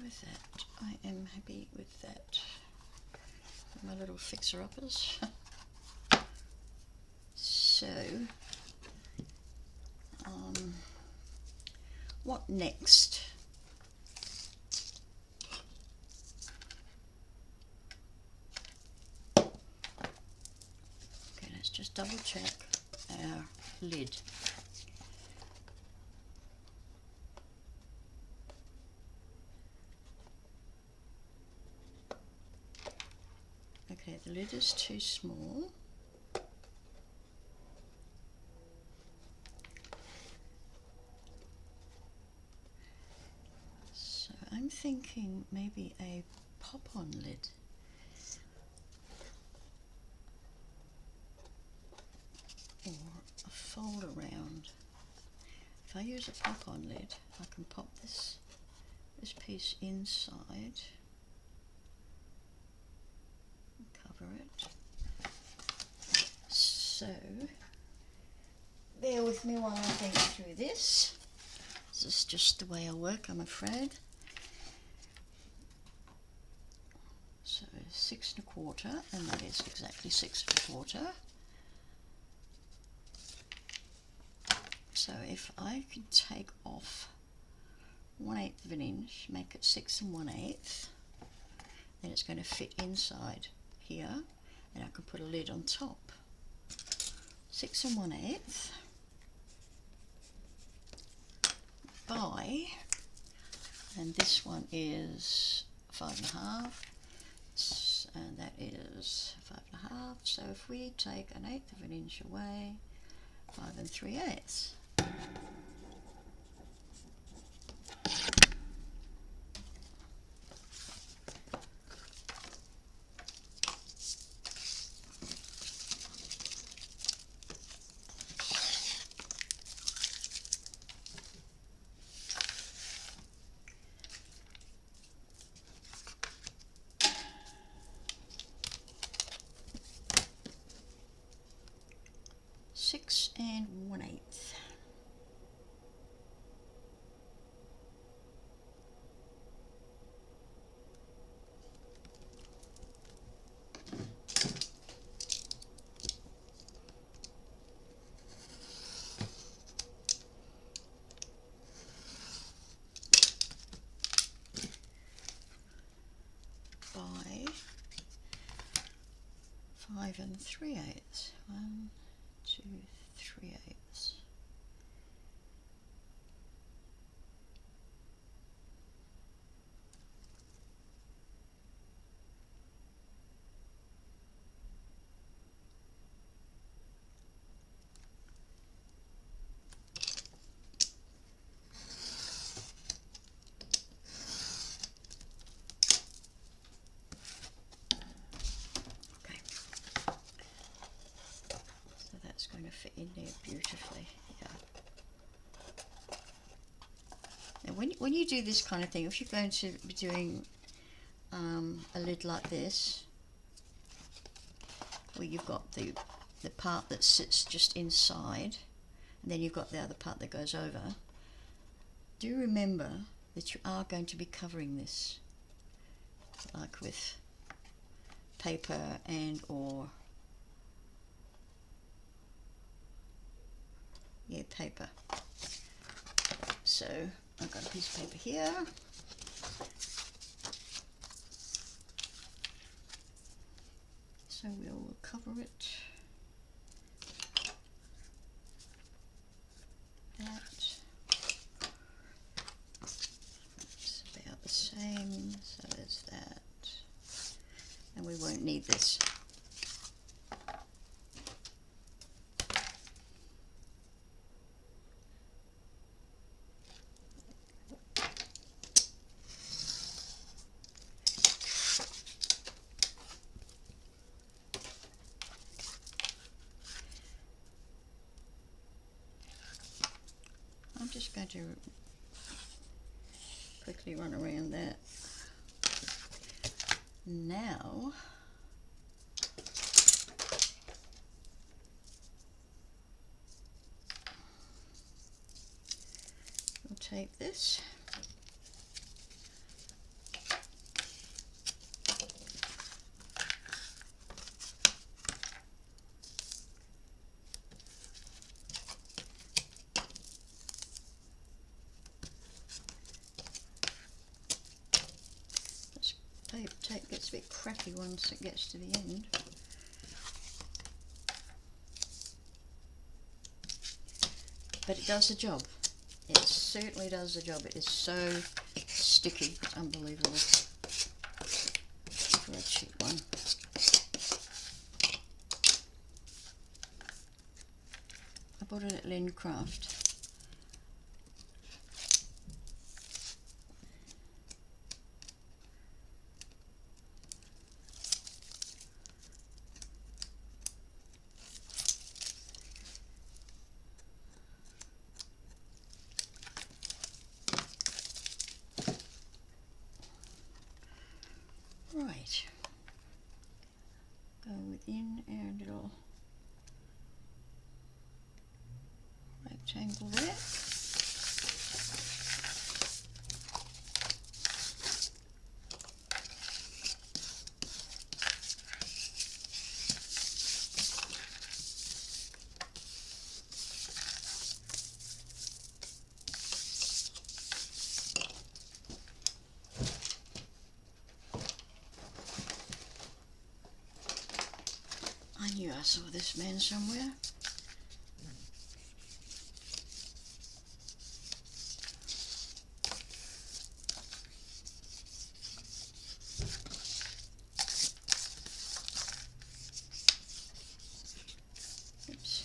With that, I am happy with that. My little fixer-uppers. So, what next? Okay, let's just double check our lid. Okay, the lid is too small. So I'm thinking maybe a pop-on lid. Or a fold around. If I use a pop-on lid, I can pop this piece inside. Cover it. So bear with me while I think through this. This is just the way I work, I'm afraid. So 6 1/4, and that is exactly 6 1/4. So if I could take off 1/8 of an inch, make it 6 1/8, then it's going to fit inside here, and I can put a lid on top. 6 1/8 by, and this one is 5 1/2, and that is 5 1/2. So if we take 1/8 of an inch away, 5 3/8. Six and 1/8. By 5 3/8. 1, 2, 3/8. Going to fit in there beautifully. Yeah. Now when you do this kind of thing, if you're going to be doing a lid like this, where you've got the part that sits just inside, and then you've got the other part that goes over, do remember that you are going to be covering this, like with paper and or paper. So I've got a piece of paper here. So we'll cover it. That. It's about the same, so there's that. And we won't need this. I'm just going to quickly run around that. Now, we'll take this. Tape gets a bit crappy once it gets to the end. But it does the job. It certainly does the job. It is so sticky. It's unbelievable for a cheap one. I bought it at Lindcraft. Right, go within and it'll rectangle there. I knew I saw this man somewhere. Oops.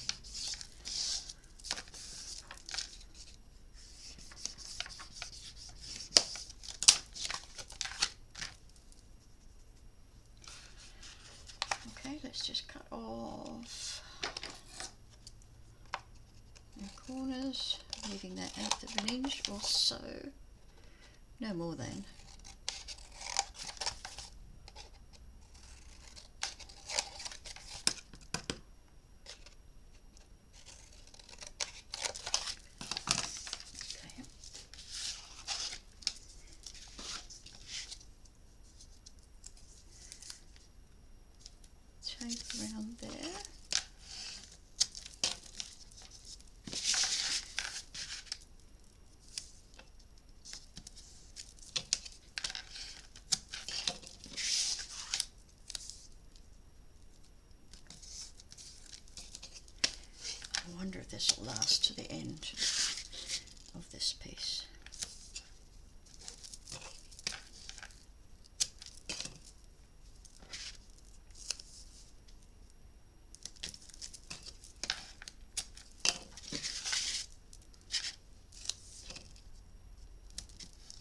Okay, let's just cut off the corners, leaving that 1/8 of an inch or so, no more than. Okay. Tape around there. I wonder if this will last to the end of this piece.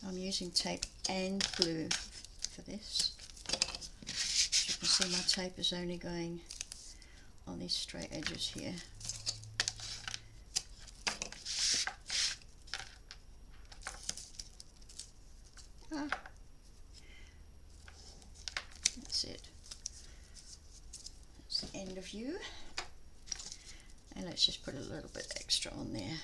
I'm using tape and glue for this. As you can see, my tape is only going on these straight edges here. That's it. That's the end of you. And let's just put a little bit extra on there.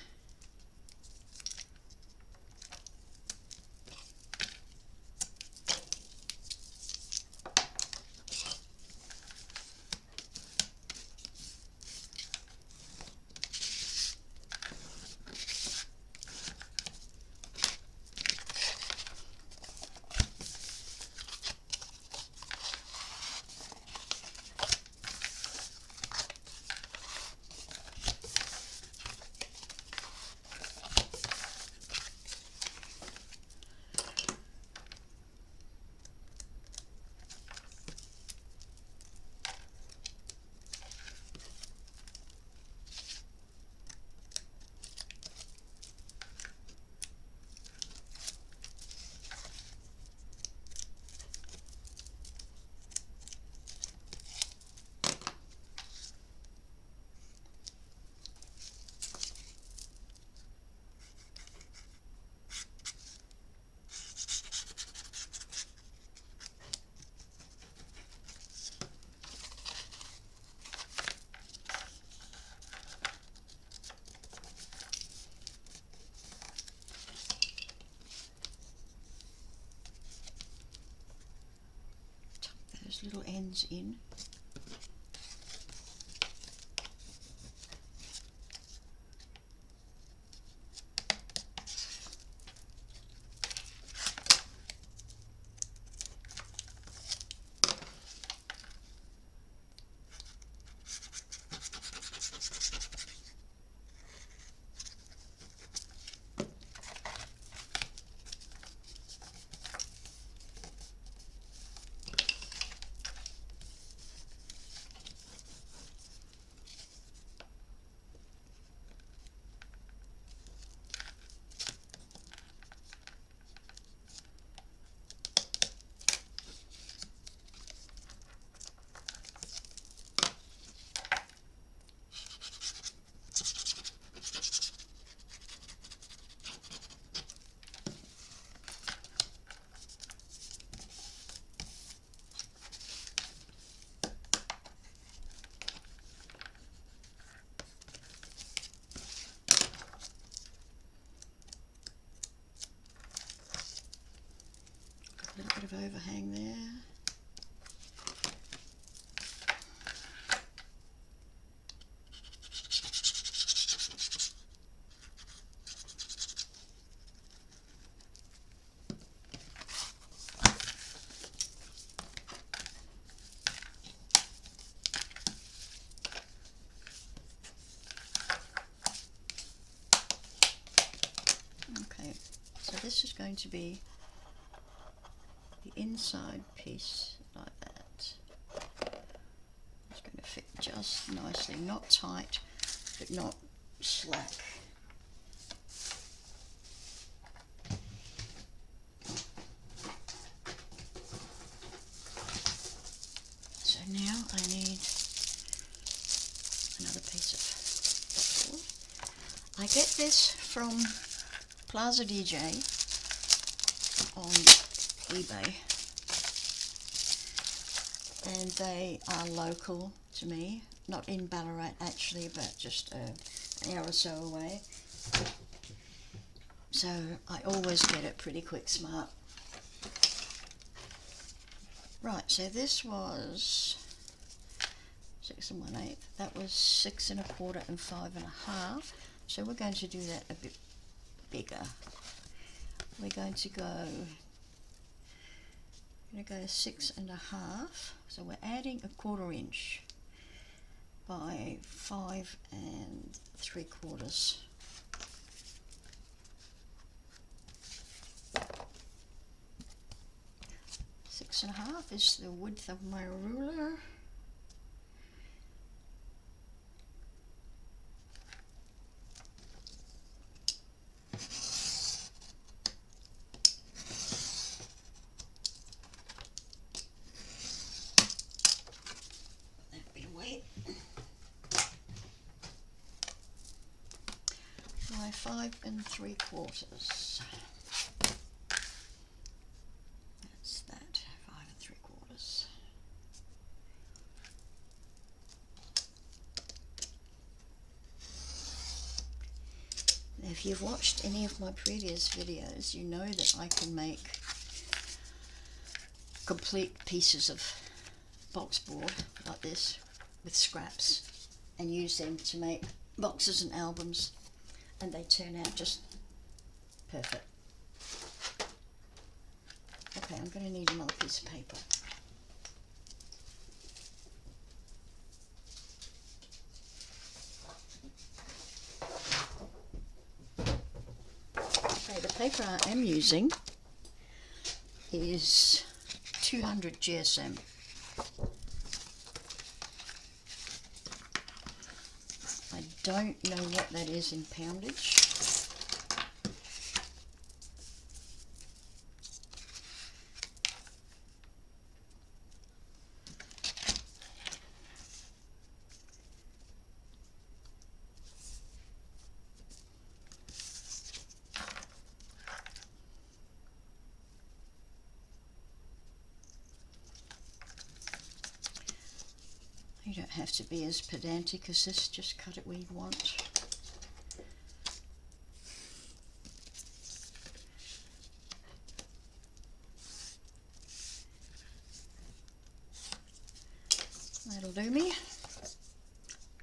Those little ends in. of overhang there. Okay, so this is going to be the inside piece like that. It's going to fit just nicely, not tight, but not slack. So now I need another piece of board. I get this from Plaza DJ on eBay, and they are local to me, not in Ballarat actually, but just an hour or so away, so I always get it pretty quick smart. Right, so this was 6 1/8, that was 6 1/4 and 5 1/2, so we're going to do that a bit bigger. We're going to go 6 1/2, so we're adding 1/4 inch by 5 3/4. Six and a half is the width of my ruler. That bit away. My 5 3/4. That's that, 5 3/4. Now, if you've watched any of my previous videos, you know that I can make complete pieces of box board like this with scraps and use them to make boxes and albums, and they turn out just perfect. Okay, I'm going to need another piece of paper. Okay, the paper I am using is 200 GSM. I don't know what that is in poundage. You don't have to be as pedantic as this, just cut it where you want. That'll do me.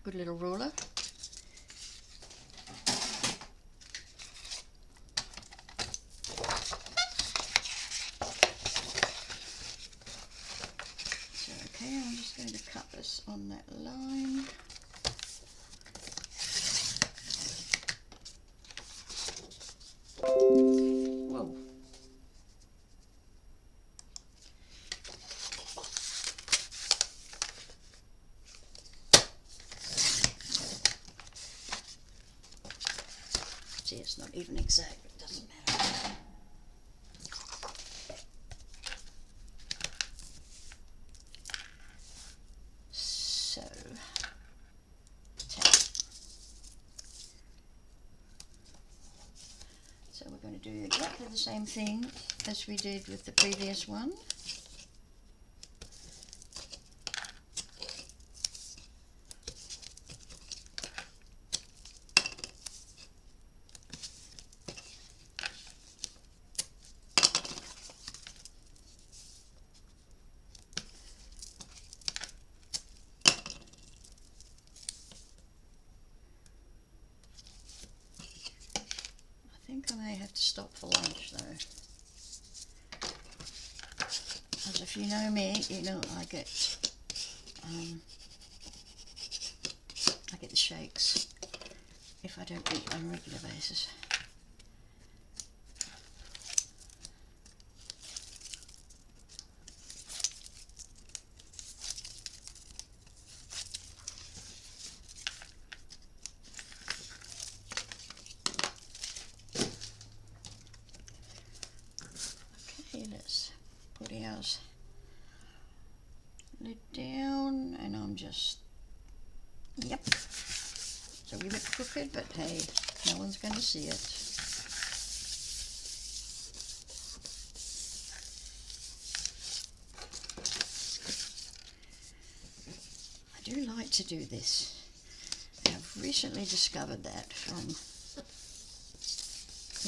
Good little ruler. So, okay, I'm just going to cut this on that line. Whoa. See, it's not even exact, but it doesn't matter. So, tap. So we're going to do exactly the same thing as we did with the previous one. to stop for lunch though. As if you know me, you know I get the shakes if I don't eat on a regular basis. Okay, let's put our lid down, and I'm just, yep, it's a wee bit crooked, but hey, no one's going to see it. I do like to do this. I've recently discovered that from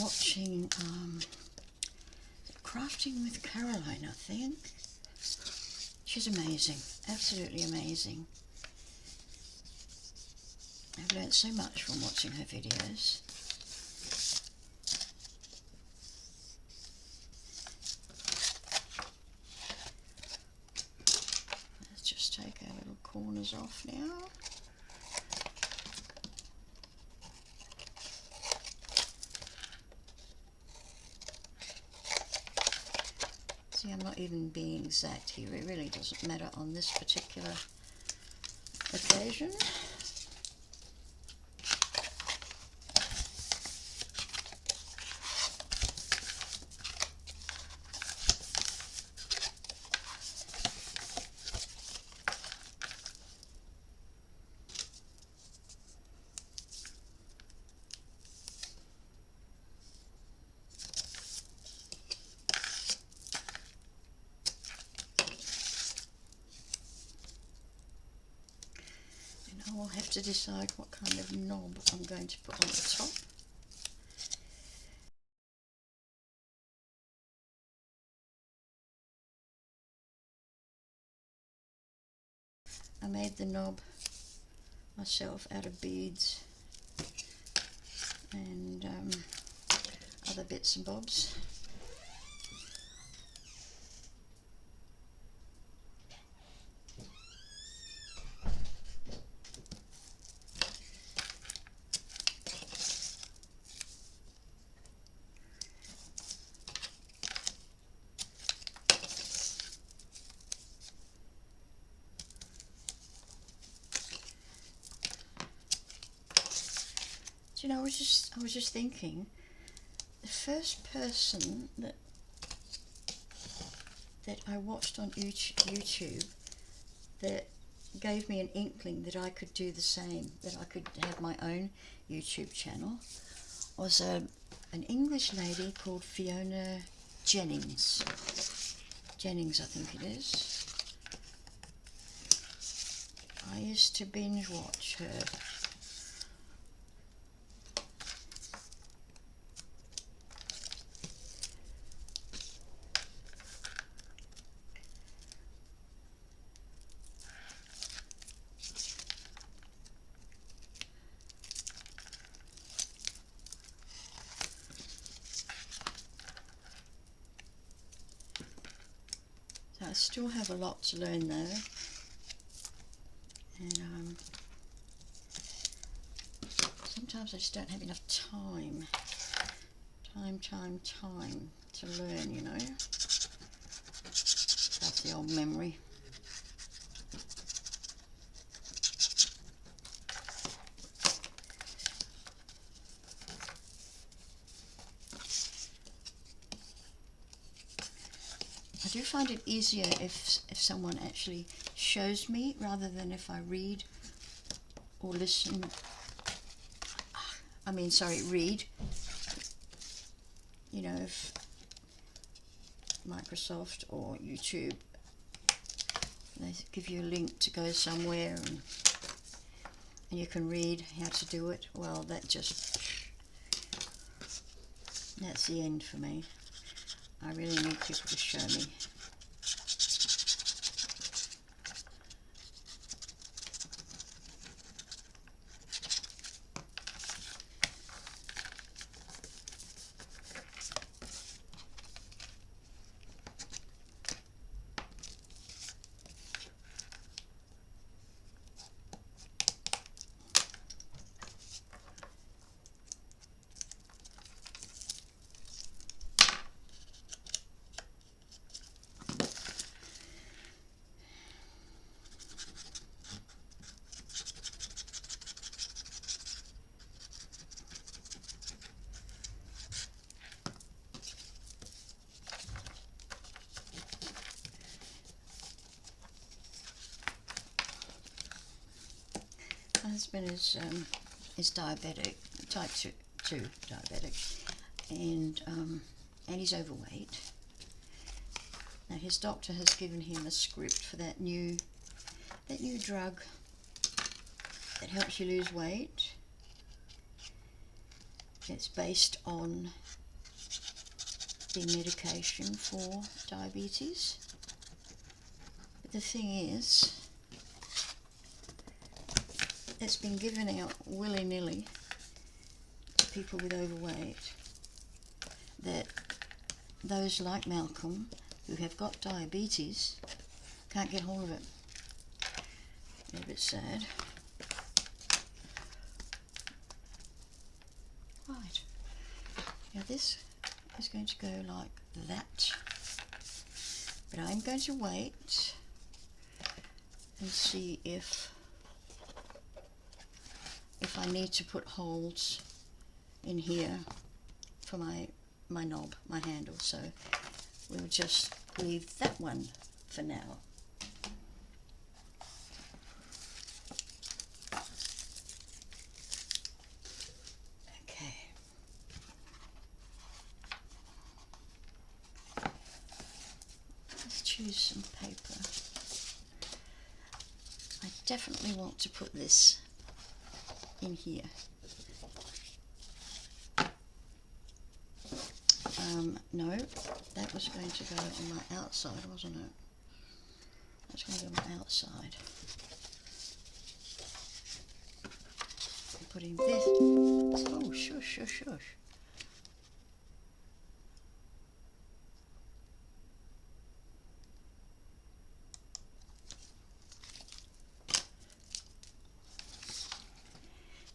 watching Crafting with Caroline, I think. She's amazing, absolutely amazing. I've learnt so much from watching her videos. Let's just take our little corners off now. See, I'm not even being exact here. It really doesn't matter on this particular occasion. I will have to decide what kind of knob I'm going to put on the top. I made the knob myself out of beads and other bits and bobs. You know, I was just thinking, the first person that I watched on YouTube that gave me an inkling that I could do the same, that I could have my own YouTube channel, was an English lady called Fiona Jennings. Jennings, I think it is. I used to binge watch her. I still have a lot to learn though, and sometimes I just don't have enough time to learn, you know. That's the old memory. I do find it easier if someone actually shows me rather than if I read or listen. Read. You know, if Microsoft or YouTube, they give you a link to go somewhere and you can read how to do it. Well, that's the end for me. I really need people to show me. husband is diabetic, type 2 diabetic, and he's overweight. Now his doctor has given him a script for that new drug that helps you lose weight. It's based on the medication for diabetes. But the thing is, it's been given out willy-nilly to people with overweight, that those like Malcolm who have got diabetes can't get hold of it. A bit sad. Right, now this is going to go like that, but I'm going to wait and see if I need to put holes in here for my knob, my handle, so we'll just leave that one for now. Okay. Let's choose some paper. I definitely want to put this in here. No, that was going to go on my outside, wasn't it? That's going to go on my outside. I'm putting this. Oh, shush, shush, shush.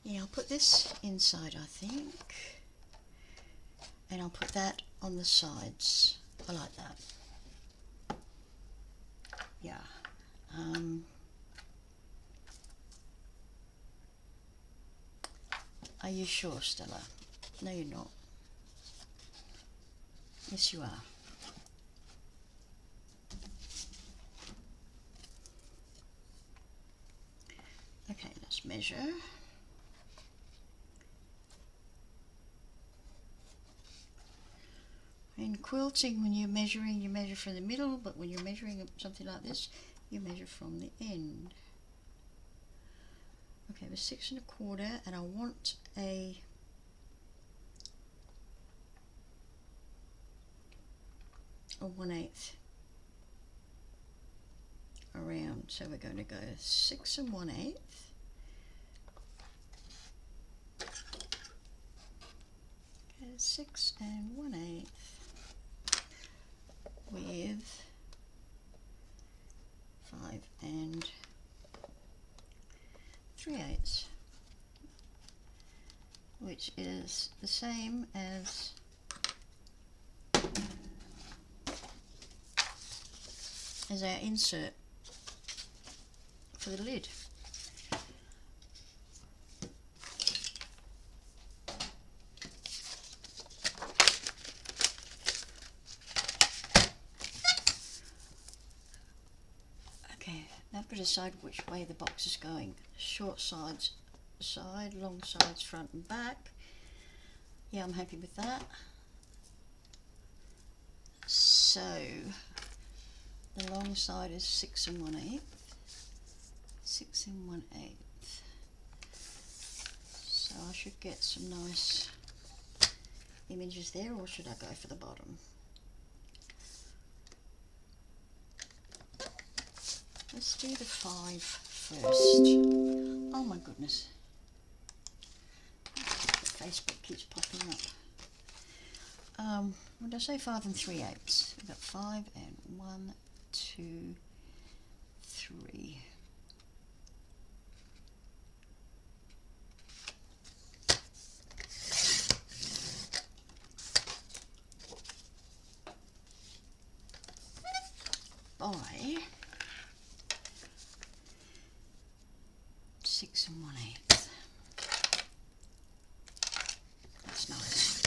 Yeah, I'll put this inside, I think. And I'll put that on the sides. I like that. Yeah. Are you sure, Stella? No, you're not. Yes, you are. Okay, let's measure. In quilting, when you're measuring, you measure from the middle, but when you're measuring something like this, you measure from the end. Okay, it was 6 1/4, and I want a a 1/8 around, so we're going to go 6 1/8. Okay, 6 1/8 with 5 3/8, which is the same as our insert for the lid. Okay, now I've got to decide which way the box is going. Short sides side, long sides front and back. Yeah, I'm happy with that. So the long side is 6 1/8. 6 1/8. So I should get some nice images there, or should I go for the bottom? Let's do the 5 first. Oh my goodness. Facebook keeps popping up. What did I say? 5 3/8. We've got 5 and 1, 2, 3. By 6 1/8. That's nice.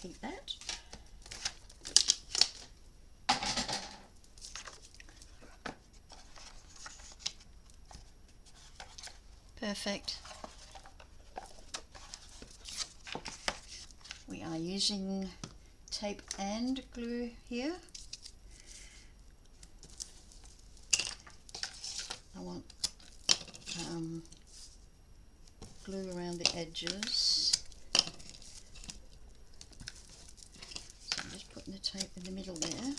Keep that. Perfect. We are using tape and glue here. I want glue around the edges. So I'm just putting the tape in the middle there.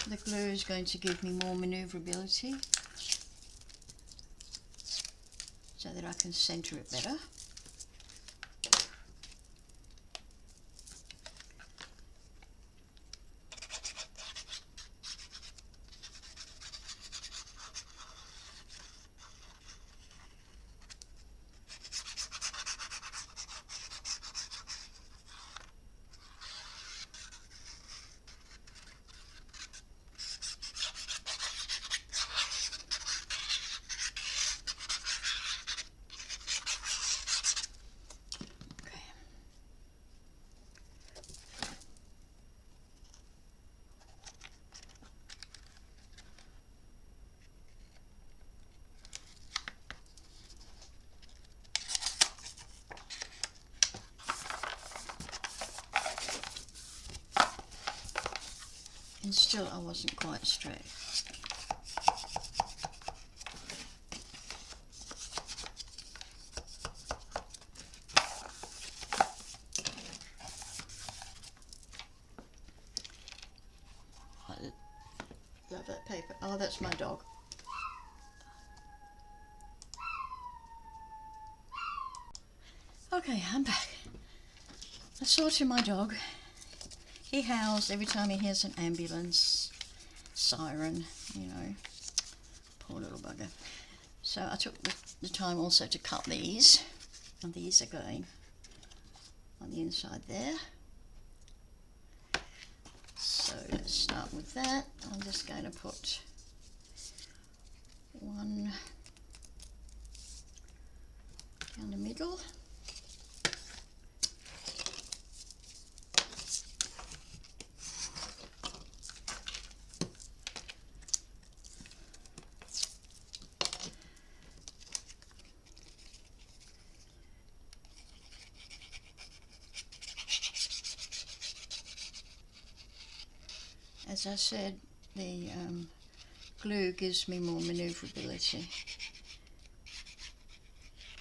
The glue is going to give me more manoeuvrability so that I can centre it better. And still I wasn't quite straight. I love that paper. Oh, that's my dog. Okay, I'm back. I saw to my dog. He howls every time he hears an ambulance siren, you know. Poor little bugger. So I took the time also to cut these, and these are going on the inside there. So let's start with that. I'm just going to put one down the middle. As I said, the glue gives me more manoeuvrability.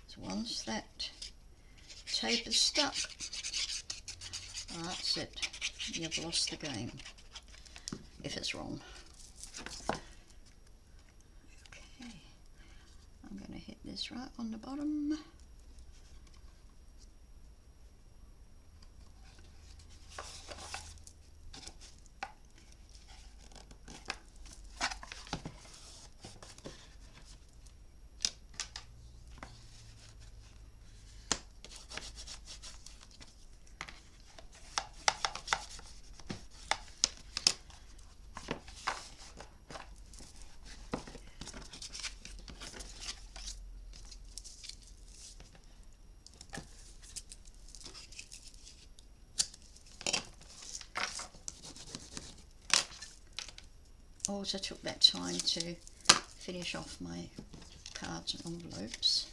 So once that tape is stuck, that's it. You've lost the game, if it's wrong. Okay, I'm going to hit this right on the bottom. Also took that time to finish off my cards and envelopes.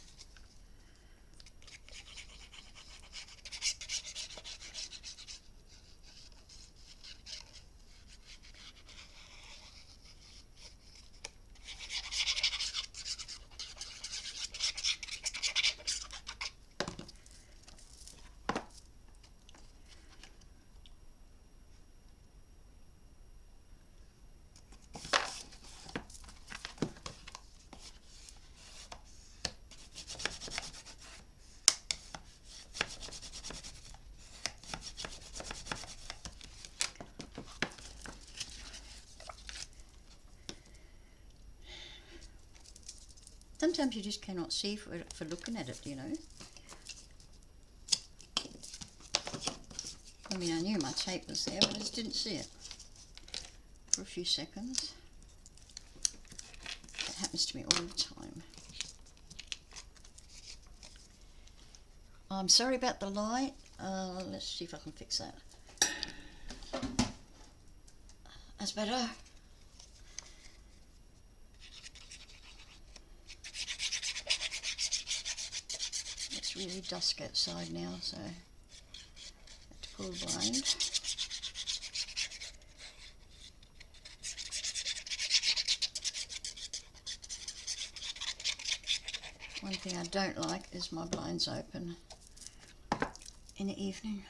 Sometimes you just cannot see for looking at it, you know. I mean, I knew my tape was there, but I just didn't see it for a few seconds. That happens to me all the time. I'm sorry about the light. Let's see if I can fix that. That's better. It's really dusk outside now, so I have to pull the blind. One thing I don't like is my blinds open in the evening.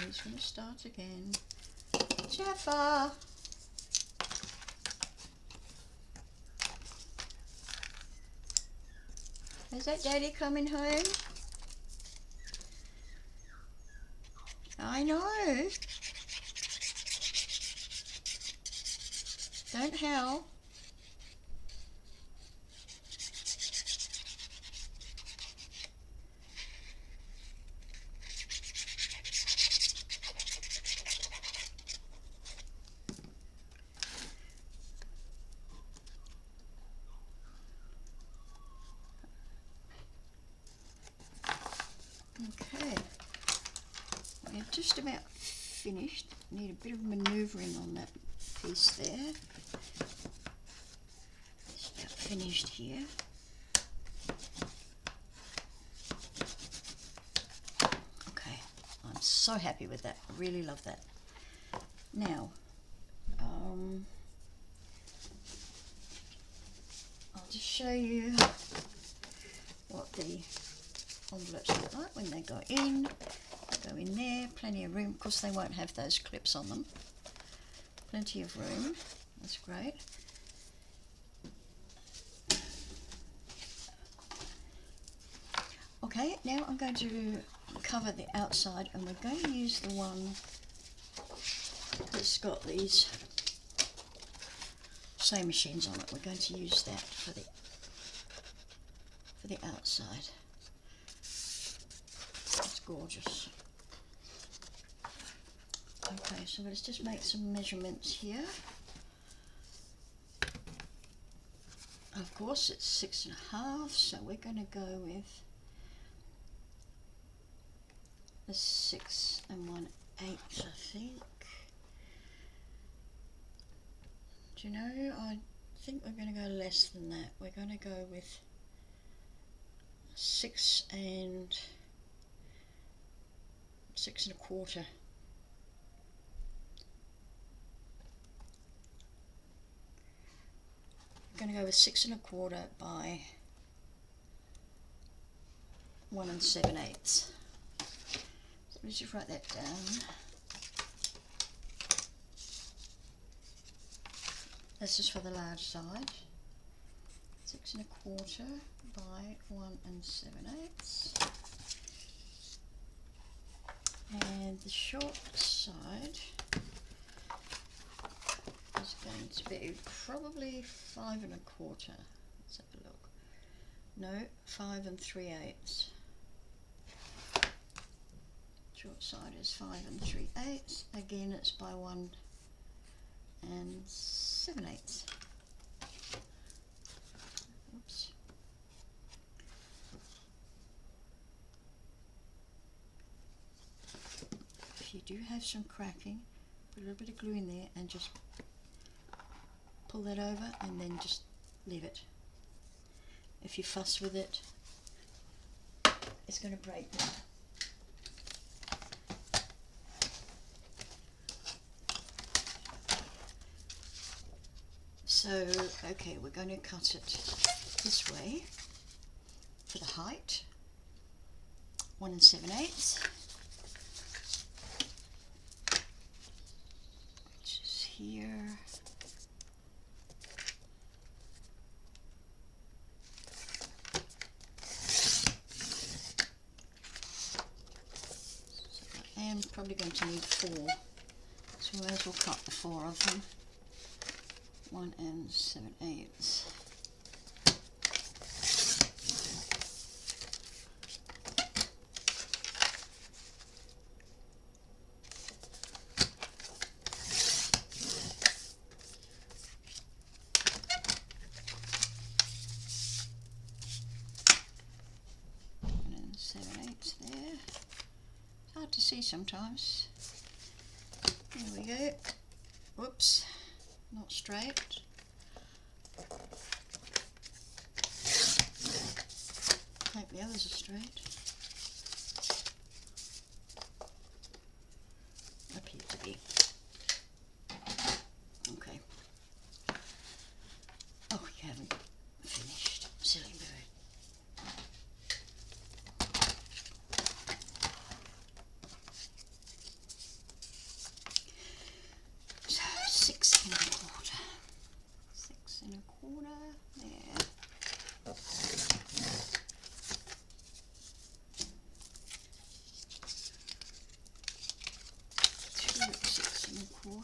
He's going to start again. Jaffa! Is that Daddy coming home? I know. Don't howl. Okay, we're just about finished. Need a bit of manoeuvring on that piece there. Just about finished here. Okay, I'm so happy with that. I really love that. Now, I'll just show you what the envelopes look like when they go in. They go in there, plenty of room. Of course they won't have those clips on them. Plenty of room, that's great. Okay, now I'm going to cover the outside, and we're going to use the one that's got these sewing machines on it. We're going to use that for the outside. It's gorgeous. Okay, so let's just make some measurements here. Of course it's 6.5, so we're going to go with the 6 1/8, I think. Do you know, I think we're going to go less than that. We're going to go with 6 1/4. I'm going to go with 6 1/4 by 1 7/8. So let's just write that down. This is for the large side. 6 1/4 by 1 7/8. And the short side is going to be probably 5 1/4. Let's have a look. No, 5 3/8. Short side is 5 3/8. Again, it's by 1 7/8. Oops. If you do have some cracking, put a little bit of glue in there and just pull that over, and then just leave it. If you fuss with it, it's going to break them. So, okay, we're going to cut it this way for the height, 1 7/8, which is here. So I am probably going to need 4, so we may as well cut the 4 of them. 1 7/8. There. It's hard to see sometimes. There we go. Whoops, not straight. Hope the others are straight. Appear to be. Okay. Oh, you haven't finished. Silly bird. So 6 1/4. 6 1/4 there. 2 6 1/4.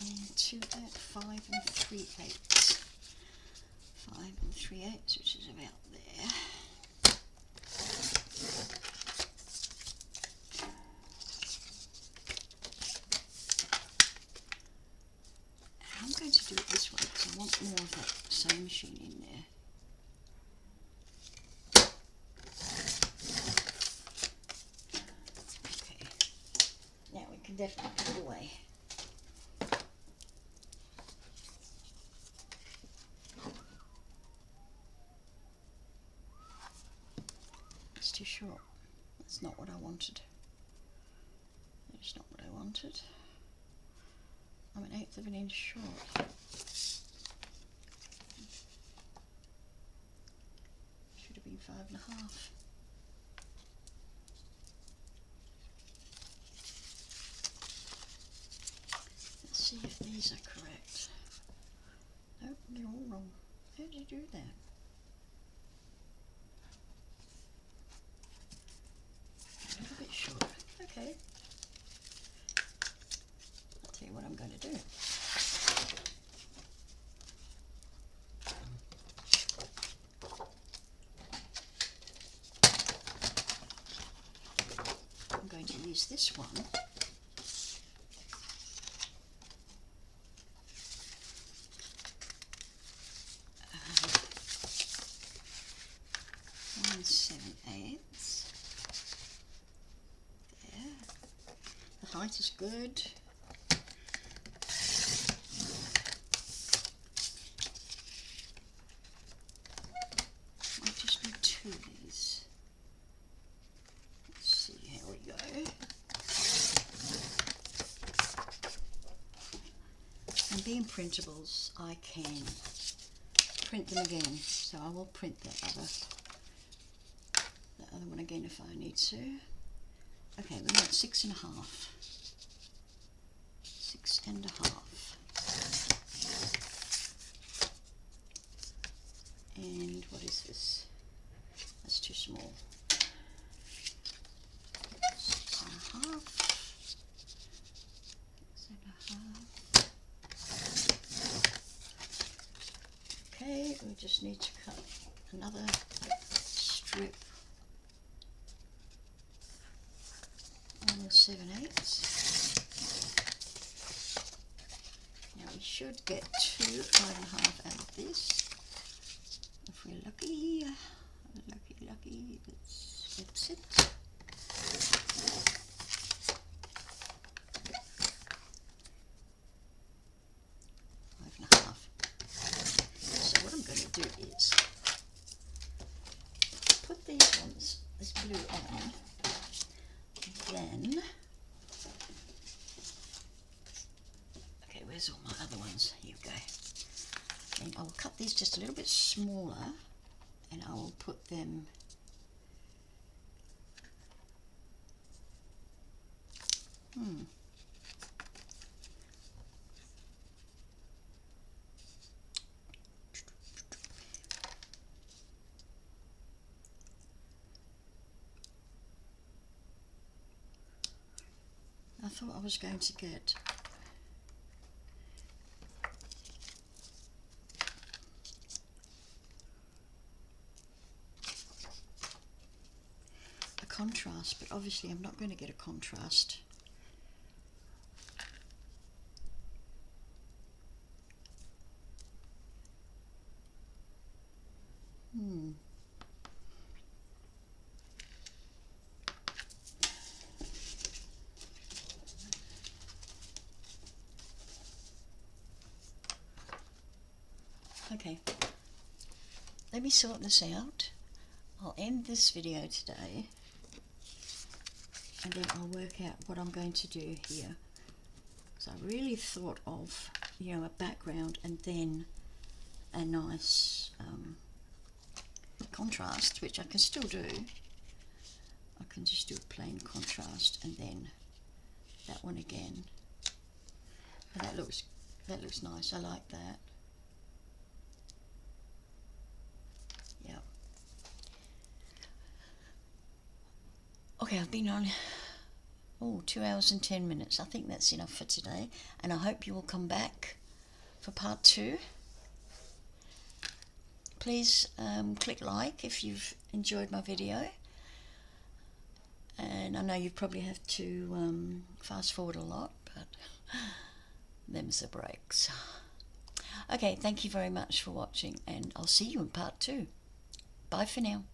And 2 5 3/8. 5 3/8, which is about there. I'm going to do it this way because I want more of that sewing machine in there. Okay, now we can definitely put it away. It's too short. That's not what I wanted. It's not what I wanted. I'm 1/8 of an inch short. Should have been 5 1/2. Let's see if these are correct. Nope, they're all wrong. How did you do that? A little bit short. Okay. I'll tell you what I'm going to do. I'm going to use this one. And 7/8. There. The height is good. Might just need 2 of these. Let's see, here we go. And being printables, I can print them again. So I will print that other one again if I need to. Okay, we want 6 1/2. 6 1/2. And what is this? That's too small. 6 1/2. 6 1/2. Okay, we just need to cut another strip on the 7/8. Now we should get 2 5 1/2 out of this. If we're lucky, lucky, that's it. So what I'm going to do is put these ones, this blue on, then, okay, where's all my other ones? Here we go. And I will cut these just a little bit smaller, and I will put them thought I was going to get a contrast, but obviously I'm not going to get a contrast. Okay, let me sort this out. I'll end this video today and then I'll work out what I'm going to do here. So I really thought of, you know, a background and then a nice contrast, which I can still do. I can just do a plain contrast and then that one again. And that looks nice. I like that. Yeah. Okay, I've been on 2 hours and 10 minutes. I think that's enough for today, and I hope you will come back for part 2. Please click like if you've enjoyed my video, and I know you probably have to fast forward a lot, but them's the breaks. Okay, thank you very much for watching, and I'll see you in part 2. Bye for now.